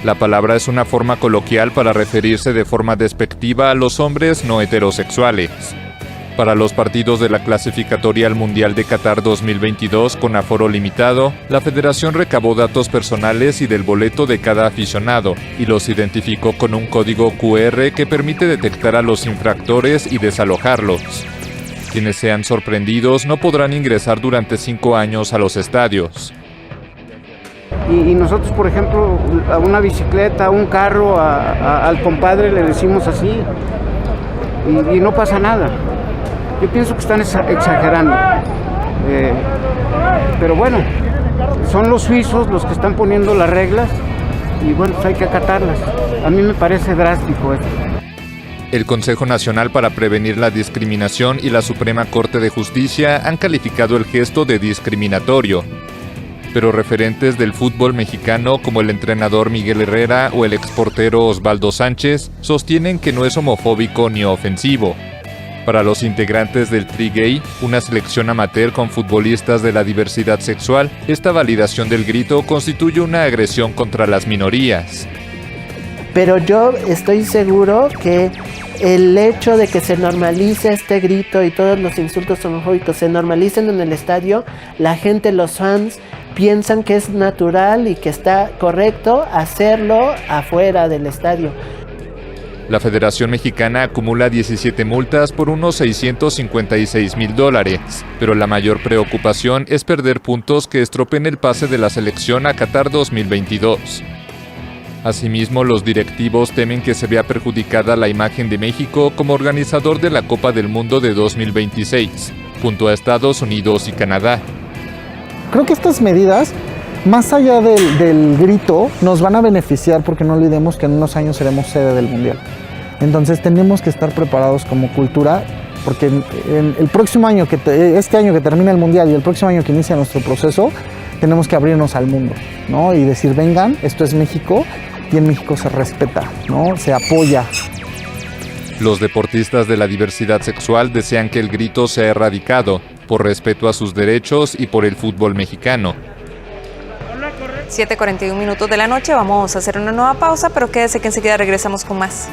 La palabra es una forma coloquial para referirse de forma despectiva a los hombres no heterosexuales. Para los partidos de la clasificatoria al Mundial de Qatar 2022 con aforo limitado, la federación recabó datos personales y del boleto de cada aficionado y los identificó con un código QR que permite detectar a los infractores y desalojarlos. Quienes sean sorprendidos no podrán ingresar durante 5 años a los estadios. Y nosotros, por ejemplo, a una bicicleta, a un carro, al compadre le decimos así y no pasa nada. Yo pienso que están exagerando, pero bueno, son los suizos los que están poniendo las reglas y bueno, pues hay que acatarlas. A mí me parece drástico esto. El Consejo Nacional para Prevenir la Discriminación y la Suprema Corte de Justicia han calificado el gesto de discriminatorio. Pero referentes del fútbol mexicano como el entrenador Miguel Herrera o el exportero Osvaldo Sánchez sostienen que no es homofóbico ni ofensivo. Para los integrantes del Tri Gay, una selección amateur con futbolistas de la diversidad sexual, esta validación del grito constituye una agresión contra las minorías. Pero yo estoy seguro que el hecho de que se normalice este grito y todos los insultos homofóbicos se normalicen en el estadio, la gente, los fans, piensan que es natural y que está correcto hacerlo afuera del estadio. La Federación Mexicana acumula 17 multas por unos $656,000, pero la mayor preocupación es perder puntos que estropeen el pase de la selección a Qatar 2022. Asimismo, los directivos temen que se vea perjudicada la imagen de México como organizador de la Copa del Mundo de 2026, junto a Estados Unidos y Canadá. Creo que estas medidas, más allá del grito, nos van a beneficiar porque no olvidemos que en unos años seremos sede del Mundial. Entonces tenemos que estar preparados como cultura porque en el próximo año, este año que termina el Mundial y el próximo año que inicia nuestro proceso, tenemos que abrirnos al mundo, ¿no? Y decir, vengan, esto es México y en México se respeta, ¿no? Se apoya. Los deportistas de la diversidad sexual desean que el grito sea erradicado, por respeto a sus derechos y por el fútbol mexicano. 7:41 de la noche, vamos a hacer una nueva pausa, pero quédese que enseguida regresamos con más.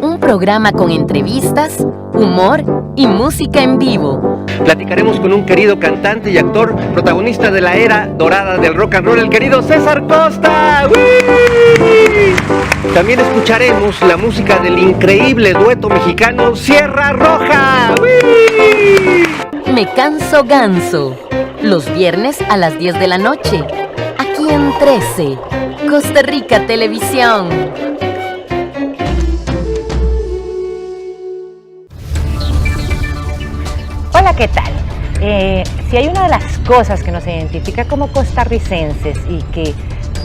Un programa con entrevistas, humor y música en vivo. Platicaremos con un querido cantante y actor, protagonista de la era dorada del rock and roll, el querido César Costa. ¡Uy! También escucharemos la música del increíble dueto mexicano Sierra Roja. ¡Uy! Me canso ganso. Los viernes a las 10 de la noche. Aquí en 13. Costa Rica Televisión. Hola, ¿qué tal? Si hay una de las cosas que nos identifica como costarricenses y que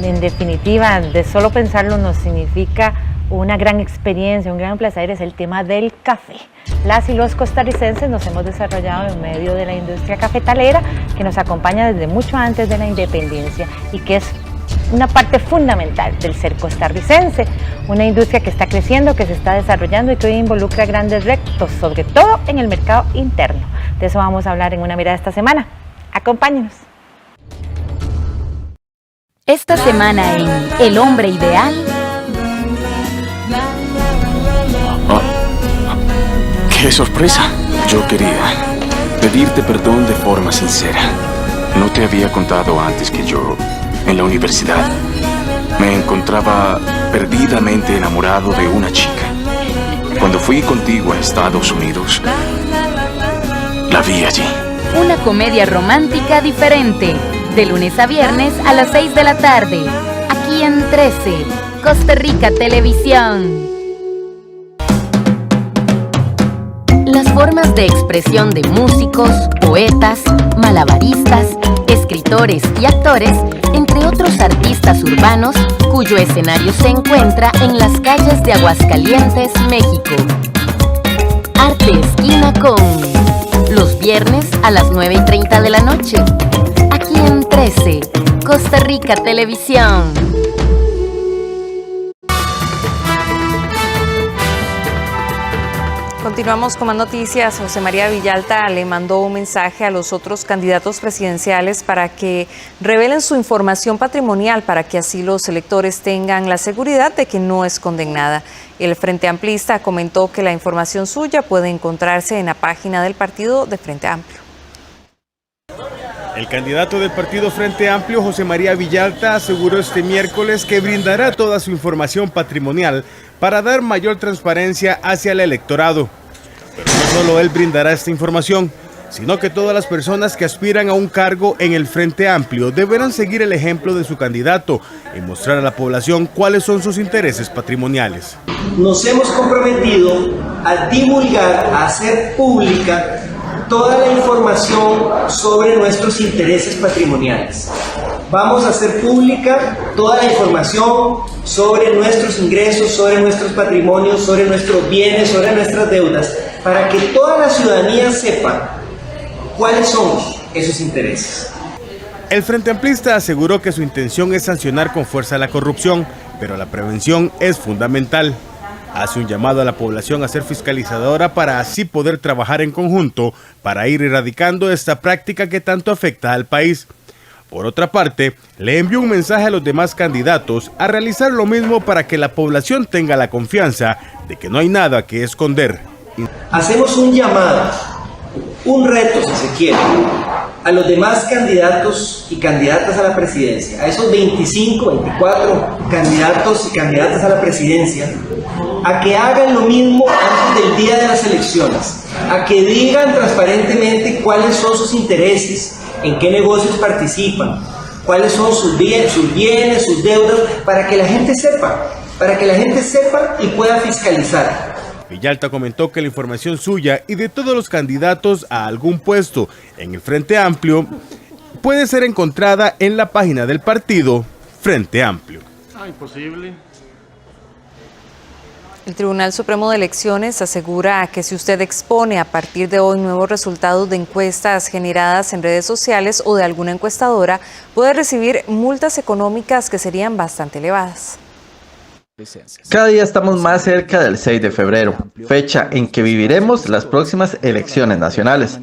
en definitiva de solo pensarlo nos significa una gran experiencia, un gran placer, es el tema del café. Las y los costarricenses nos hemos desarrollado en medio de la industria cafetalera que nos acompaña desde mucho antes de la independencia y que es una parte fundamental del ser costarricense, una industria que está creciendo, que se está desarrollando y que hoy involucra grandes retos, sobre todo en el mercado interno. De eso vamos a hablar en Una Mirada esta semana. Acompáñenos. Esta semana en El Hombre Ideal. ¡Qué sorpresa! Yo quería pedirte perdón de forma sincera. No te había contado antes que yo, en la universidad, me encontraba perdidamente enamorado de una chica. Cuando fui contigo a Estados Unidos, la vi allí. Una comedia romántica diferente, de lunes a viernes a las 6 de la tarde, aquí en 13, Costa Rica Televisión. Las formas de expresión de músicos, poetas, malabaristas, escritores y actores, entre otros artistas urbanos, cuyo escenario se encuentra en las calles de Aguascalientes, México. Arte Esquina con los viernes a las 9:30 de la noche, aquí en 13, Costa Rica Televisión. Continuamos con más noticias. José María Villalta le mandó un mensaje a los otros candidatos presidenciales para que revelen su información patrimonial para que así los electores tengan la seguridad de que no es condenada. El Frente Amplista comentó que la información suya puede encontrarse en la página del partido de Frente Amplio. El candidato del partido Frente Amplio, José María Villalta, aseguró este miércoles que brindará toda su información patrimonial para dar mayor transparencia hacia el electorado. Pero no solo él brindará esta información, sino que todas las personas que aspiran a un cargo en el Frente Amplio deberán seguir el ejemplo de su candidato y mostrar a la población cuáles son sus intereses patrimoniales. Nos hemos comprometido a divulgar, a hacer pública toda la información sobre nuestros intereses patrimoniales. Vamos a hacer pública toda la información sobre nuestros ingresos, sobre nuestros patrimonios, sobre nuestros bienes, sobre nuestras deudas, para que toda la ciudadanía sepa cuáles son esos intereses. El Frente Amplista aseguró que su intención es sancionar con fuerza la corrupción, pero la prevención es fundamental. Hace un llamado a la población a ser fiscalizadora para así poder trabajar en conjunto para ir erradicando esta práctica que tanto afecta al país. Por otra parte, le envió un mensaje a los demás candidatos a realizar lo mismo para que la población tenga la confianza de que no hay nada que esconder. Hacemos un llamado, un reto si se quiere, a los demás candidatos y candidatas a la presidencia, a esos 24 candidatos y candidatas a la presidencia, a que hagan lo mismo antes del día de las elecciones, a que digan transparentemente cuáles son sus intereses, en qué negocios participan, cuáles son sus bienes, sus deudas, para que la gente sepa y pueda fiscalizar. Villalta comentó que la información suya y de todos los candidatos a algún puesto en el Frente Amplio puede ser encontrada en la página del partido Frente Amplio. Imposible. El Tribunal Supremo de Elecciones asegura que si usted expone a partir de hoy nuevos resultados de encuestas generadas en redes sociales o de alguna encuestadora, puede recibir multas económicas que serían bastante elevadas. Cada día estamos más cerca del 6 de febrero, fecha en que viviremos las próximas elecciones nacionales.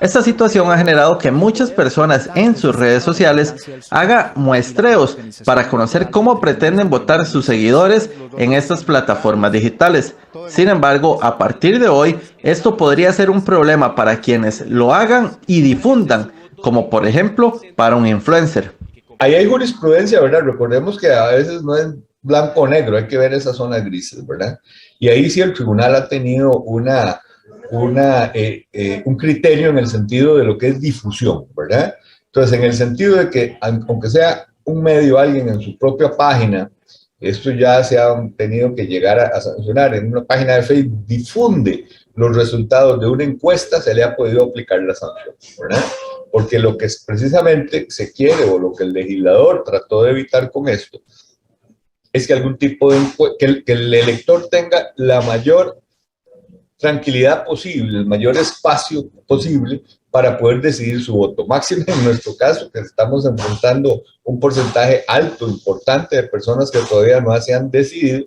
Esta situación ha generado que muchas personas en sus redes sociales hagan muestreos para conocer cómo pretenden votar sus seguidores en estas plataformas digitales. Sin embargo, a partir de hoy, esto podría ser un problema para quienes lo hagan y difundan, como por ejemplo para un influencer. Ahí hay jurisprudencia, ¿verdad? Recordemos que a veces no es blanco o negro, hay que ver esas zonas grises, ¿verdad? Y ahí sí el tribunal ha tenido un criterio en el sentido de lo que es difusión, ¿verdad? Entonces, en el sentido de que, aunque sea un medio, alguien en su propia página, esto ya se ha tenido que llegar a sancionar. En una página de Facebook difunde los resultados de una encuesta, se le ha podido aplicar la sanción, ¿verdad? Porque lo que precisamente se quiere, o lo que el legislador trató de evitar con esto, es que algún tipo de que el elector tenga la mayor tranquilidad posible, el mayor espacio posible para poder decidir su voto. Máximo en nuestro caso, que estamos enfrentando un porcentaje alto, importante de personas que todavía no se han decidido.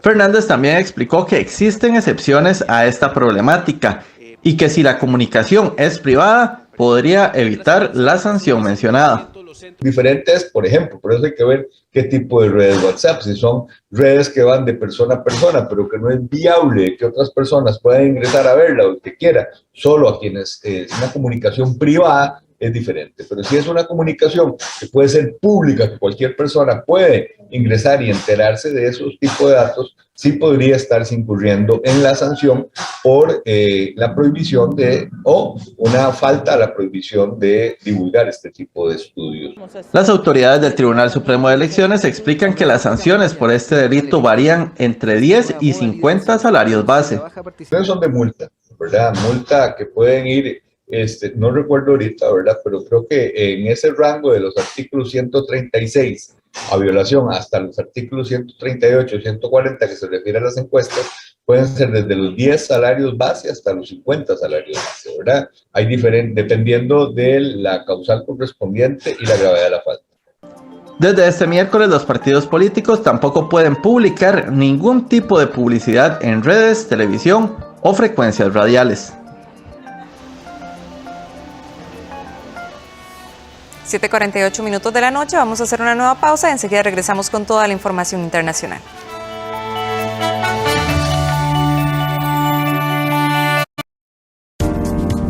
Fernández también explicó que existen excepciones a esta problemática y que si la comunicación es privada, podría evitar la sanción mencionada. Diferentes, por ejemplo, por eso hay que ver qué tipo de redes WhatsApp, si son redes que van de persona a persona, pero que no es viable que otras personas puedan ingresar a verla o el que quiera, solo a quienes es una comunicación privada, es diferente. Pero si es una comunicación que puede ser pública, que cualquier persona puede ingresar y enterarse de esos tipos de datos, sí podría estarse incurriendo en la sanción por la prohibición o una falta a la prohibición de divulgar este tipo de estudios. Las autoridades del Tribunal Supremo de Elecciones explican que las sanciones por este delito varían entre 10 y 50 salarios base. Ustedes son de multa, ¿verdad? Multa que pueden ir, no recuerdo ahorita, ¿verdad? Pero creo que en ese rango de los artículos 136 a violación hasta los artículos 138 y 140 que se refiere a las encuestas, pueden ser desde los 10 salarios base hasta los 50 salarios base, ¿verdad? Hay dependiendo de la causal correspondiente y la gravedad de la falta. Desde este miércoles, los partidos políticos tampoco pueden publicar ningún tipo de publicidad en redes, televisión o frecuencias radiales. 7:48 minutos de la noche, vamos a hacer una nueva pausa y enseguida regresamos con toda la información internacional.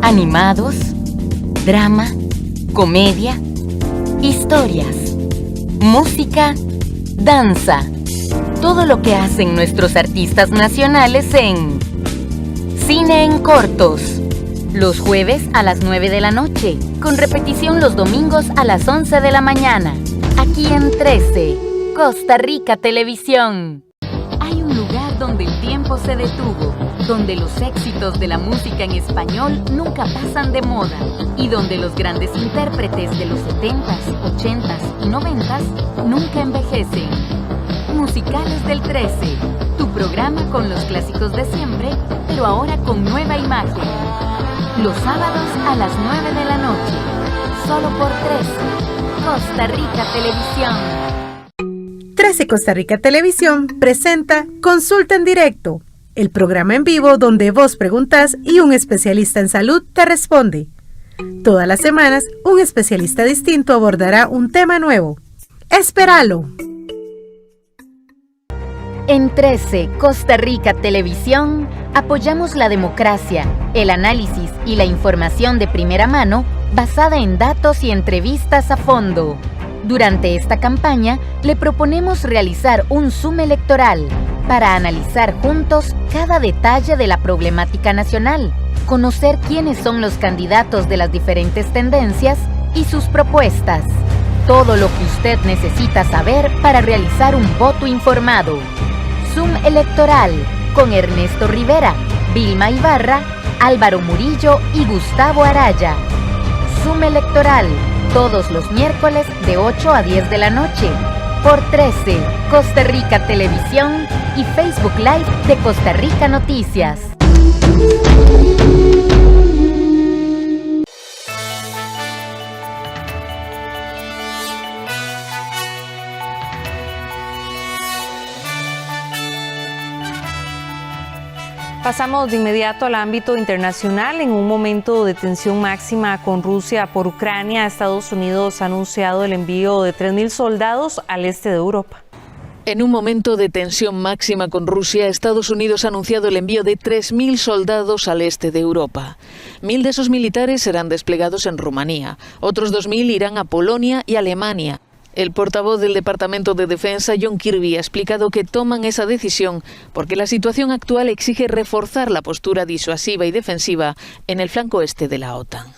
Animados, drama, comedia, historias, música, danza. Todo lo que hacen nuestros artistas nacionales en Cine en Cortos. Los jueves a las 9 de la noche, con repetición los domingos a las 11 de la mañana. Aquí en 13, Costa Rica Televisión. Hay un lugar donde el tiempo tiempo se detuvo, donde los éxitos de la música en español nunca pasan de moda y donde los grandes intérpretes de los 70s, 80s y 90s nunca envejecen. Musicales del 13, tu programa con los clásicos de siempre, pero ahora con nueva imagen. Los sábados a las 9 de la noche, solo por 13, Costa Rica Televisión. 13 Costa Rica Televisión presenta Consulta en Directo, el programa en vivo donde vos preguntás y un especialista en salud te responde. Todas las semanas, un especialista distinto abordará un tema nuevo. ¡Espéralo! En 13 Costa Rica Televisión apoyamos la democracia, el análisis y la información de primera mano basada en datos y entrevistas a fondo. Durante esta campaña le proponemos realizar un Zoom electoral para analizar juntos cada detalle de la problemática nacional, conocer quiénes son los candidatos de las diferentes tendencias y sus propuestas. Todo lo que usted necesita saber para realizar un voto informado. Zoom electoral con Ernesto Rivera, Vilma Ibarra, Álvaro Murillo y Gustavo Araya. Zoom electoral todos los miércoles de 8 a 10 de la noche por 13 Costa Rica Televisión y Facebook Live de Costa Rica Noticias. Pasamos de inmediato al ámbito internacional. En un momento de tensión máxima con Rusia por Ucrania, Estados Unidos ha anunciado el envío de 3.000 soldados al este de Europa. En un momento de tensión máxima con Rusia, Estados Unidos ha anunciado el envío de 3.000 soldados al este de Europa. 1.000 de esos militares serán desplegados en Rumanía, otros 2.000 irán a Polonia y Alemania. El portavoz del Departamento de Defensa, John Kirby, ha explicado que toman esa decisión porque la situación actual exige reforzar la postura disuasiva y defensiva en el flanco este de la OTAN.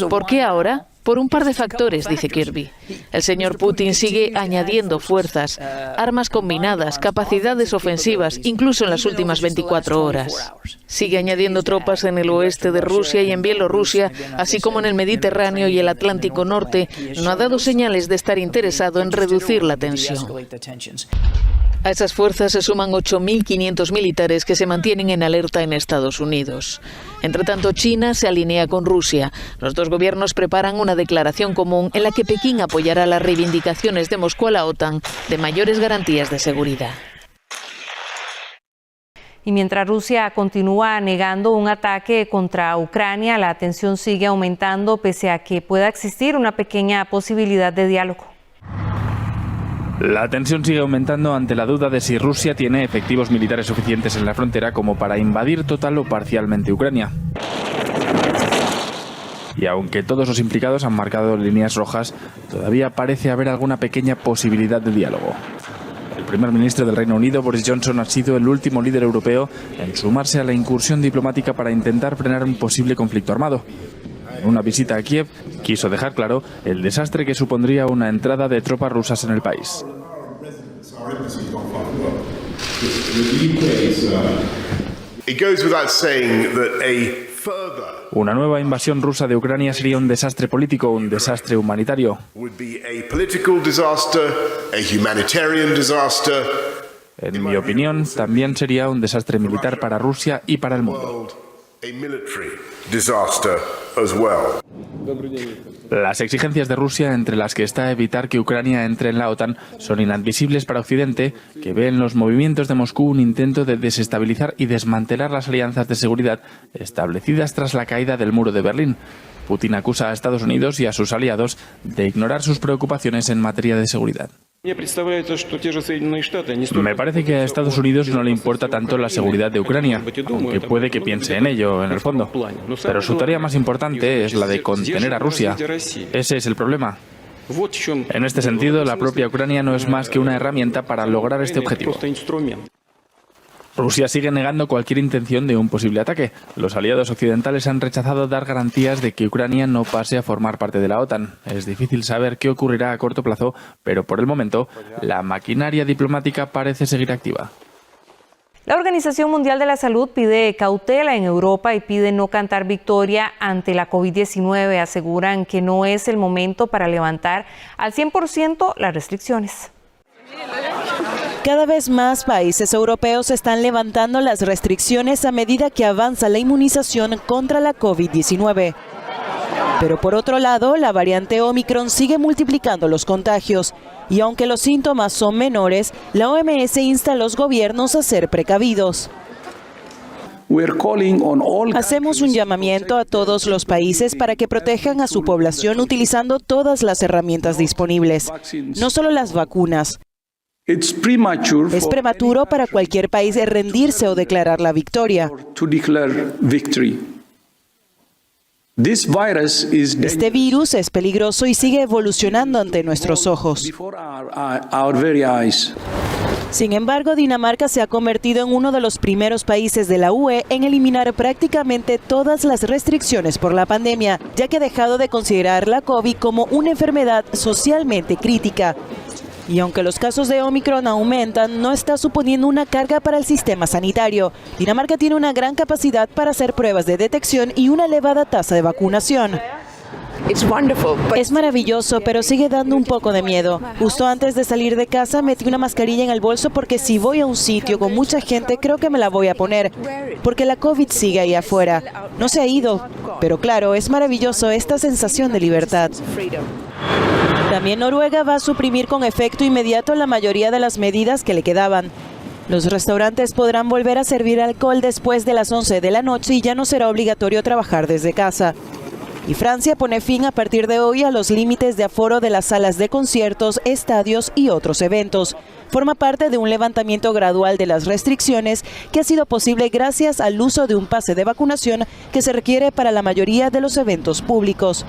¿Por qué ahora? Por un par de factores, dice Kirby. El señor Putin sigue añadiendo fuerzas, armas combinadas, capacidades ofensivas, incluso en las últimas 24 horas. Sigue añadiendo tropas en el oeste de Rusia y en Bielorrusia, así como en el Mediterráneo y el Atlántico Norte. No ha dado señales de estar interesado en reducir la tensión. A esas fuerzas se suman 8.500 militares que se mantienen en alerta en Estados Unidos. Entre tanto, China se alinea con Rusia. Los dos gobiernos preparan una declaración común en la que Pekín apoyará las reivindicaciones de Moscú a la OTAN de mayores garantías de seguridad. Y mientras Rusia continúa negando un ataque contra Ucrania, la tensión sigue aumentando pese a que pueda existir una pequeña posibilidad de diálogo. La tensión sigue aumentando ante la duda de si Rusia tiene efectivos militares suficientes en la frontera como para invadir total o parcialmente Ucrania. Y aunque todos los implicados han marcado líneas rojas, todavía parece haber alguna pequeña posibilidad de diálogo. El primer ministro del Reino Unido, Boris Johnson, ha sido el último líder europeo en sumarse a la incursión diplomática para intentar frenar un posible conflicto armado. En una visita a Kiev, quiso dejar claro el desastre que supondría una entrada de tropas rusas en el país. Una nueva invasión rusa de Ucrania sería un desastre político, un desastre humanitario. En mi opinión, también sería un desastre militar para Rusia y para el mundo. Las exigencias de Rusia, entre las que está evitar que Ucrania entre en la OTAN, son inadmisibles para Occidente, que ve en los movimientos de Moscú un intento de desestabilizar y desmantelar las alianzas de seguridad establecidas tras la caída del muro de Berlín. Putin acusa a Estados Unidos y a sus aliados de ignorar sus preocupaciones en materia de seguridad. Me parece que a Estados Unidos no le importa tanto la seguridad de Ucrania, aunque puede que piense en ello en el fondo. Pero su tarea más importante es la de contener a Rusia. Ese es el problema. En este sentido, la propia Ucrania no es más que una herramienta para lograr este objetivo. Rusia sigue negando cualquier intención de un posible ataque. Los aliados occidentales han rechazado dar garantías de que Ucrania no pase a formar parte de la OTAN. Es difícil saber qué ocurrirá a corto plazo, pero por el momento, la maquinaria diplomática parece seguir activa. La Organización Mundial de la Salud pide cautela en Europa y pide no cantar victoria ante la COVID-19. Aseguran que no es el momento para levantar al 100% las restricciones. Cada vez más países europeos están levantando las restricciones a medida que avanza la inmunización contra la COVID-19. Pero por otro lado, la variante Omicron sigue multiplicando los contagios y aunque los síntomas son menores, la OMS insta a los gobiernos a ser precavidos. Hacemos un llamamiento a todos los países para que protejan a su población utilizando todas las herramientas disponibles, no solo las vacunas. Es prematuro para cualquier país rendirse o declarar la victoria. Este virus es peligroso y sigue evolucionando ante nuestros ojos. Sin embargo, Dinamarca se ha convertido en uno de los primeros países de la UE en eliminar prácticamente todas las restricciones por la pandemia, ya que ha dejado de considerar la COVID como una enfermedad socialmente crítica. Y aunque los casos de Omicron aumentan, no está suponiendo una carga para el sistema sanitario. Dinamarca tiene una gran capacidad para hacer pruebas de detección y una elevada tasa de vacunación. Es maravilloso, pero sigue dando un poco de miedo. Justo antes de salir de casa metí una mascarilla en el bolso porque si voy a un sitio con mucha gente creo que me la voy a poner, porque la COVID sigue ahí afuera. No se ha ido, pero claro, es maravilloso esta sensación de libertad. También Noruega va a suprimir con efecto inmediato la mayoría de las medidas que le quedaban. Los restaurantes podrán volver a servir alcohol después de las 11 de la noche y ya no será obligatorio trabajar desde casa. Y Francia pone fin a partir de hoy a los límites de aforo de las salas de conciertos, estadios y otros eventos. Forma parte de un levantamiento gradual de las restricciones que ha sido posible gracias al uso de un pase de vacunación que se requiere para la mayoría de los eventos públicos.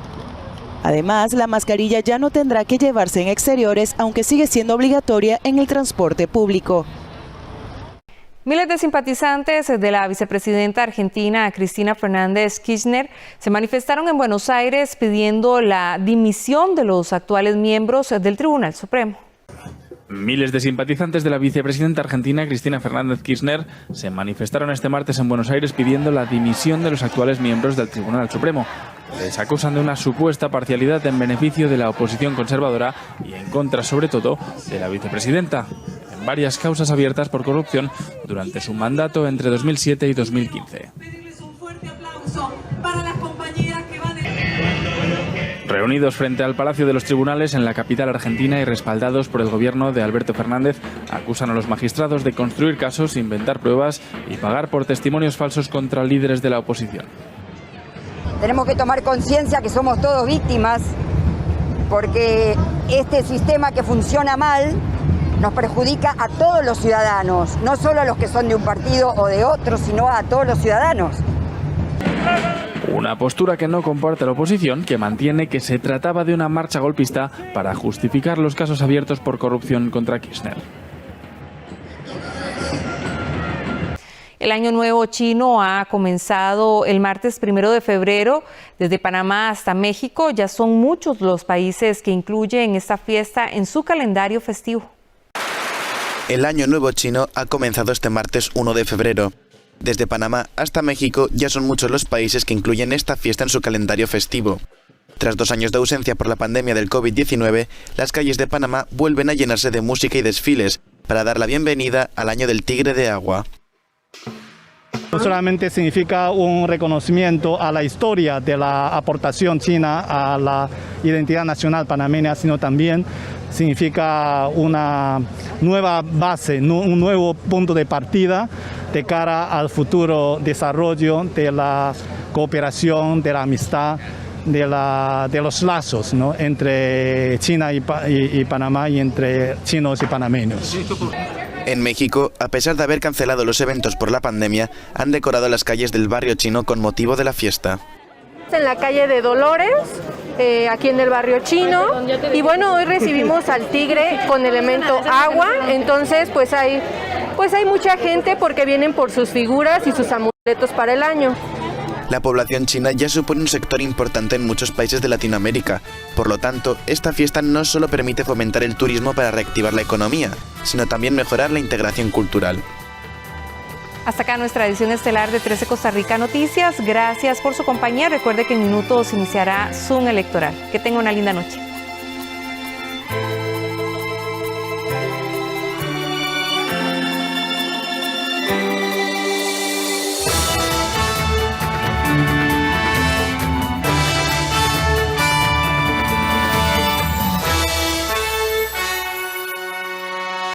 Además, la mascarilla ya no tendrá que llevarse en exteriores, aunque sigue siendo obligatoria en el transporte público. Miles de simpatizantes de la vicepresidenta argentina Cristina Fernández Kirchner se manifestaron en Buenos Aires pidiendo la dimisión de los actuales miembros del Tribunal Supremo. Miles de simpatizantes de la vicepresidenta argentina Cristina Fernández Kirchner se manifestaron este martes en Buenos Aires pidiendo la dimisión de los actuales miembros del Tribunal Supremo. Les acusan de una supuesta parcialidad en beneficio de la oposición conservadora y en contra, sobre todo, de la vicepresidenta, en varias causas abiertas por corrupción durante su mandato entre 2007 y 2015. Reunidos frente al Palacio de los Tribunales en la capital argentina y respaldados por el gobierno de Alberto Fernández, acusan a los magistrados de construir casos, inventar pruebas y pagar por testimonios falsos contra líderes de la oposición. Tenemos que tomar conciencia que somos todos víctimas, porque este sistema que funciona mal nos perjudica a todos los ciudadanos, no solo a los que son de un partido o de otro, sino a todos los ciudadanos. Una postura que no comparte la oposición, que mantiene que se trataba de una marcha golpista para justificar los casos abiertos por corrupción contra Kirchner. El Año Nuevo Chino ha comenzado el martes 1 de febrero. Desde Panamá hasta México ya son muchos los países que incluyen esta fiesta en su calendario festivo. El Año Nuevo Chino ha comenzado este martes 1 de febrero. Desde Panamá hasta México ya son muchos los países que incluyen esta fiesta en su calendario festivo. Tras 2 años de ausencia por la pandemia del COVID-19, las calles de Panamá vuelven a llenarse de música y desfiles para dar la bienvenida al Año del Tigre de Agua. No solamente significa un reconocimiento a la historia de la aportación china a la identidad nacional panameña, sino también significa una nueva base, un nuevo punto de partida de cara al futuro desarrollo de la cooperación, de la amistad, de los lazos, ¿no?, entre China y Panamá y entre chinos y panameños. En México, a pesar de haber cancelado los eventos por la pandemia, han decorado las calles del barrio chino con motivo de la fiesta. En la calle de Dolores, aquí en el barrio chino, y bueno, hoy recibimos al tigre con elemento agua, entonces pues hay mucha gente porque vienen por sus figuras y sus amuletos para el año. La población china ya supone un sector importante en muchos países de Latinoamérica. Por lo tanto, esta fiesta no solo permite fomentar el turismo para reactivar la economía, sino también mejorar la integración cultural. Hasta acá nuestra edición estelar de 13 Costa Rica Noticias. Gracias por su compañía. Recuerde que en minutos iniciará Zoom electoral. Que tenga una linda noche.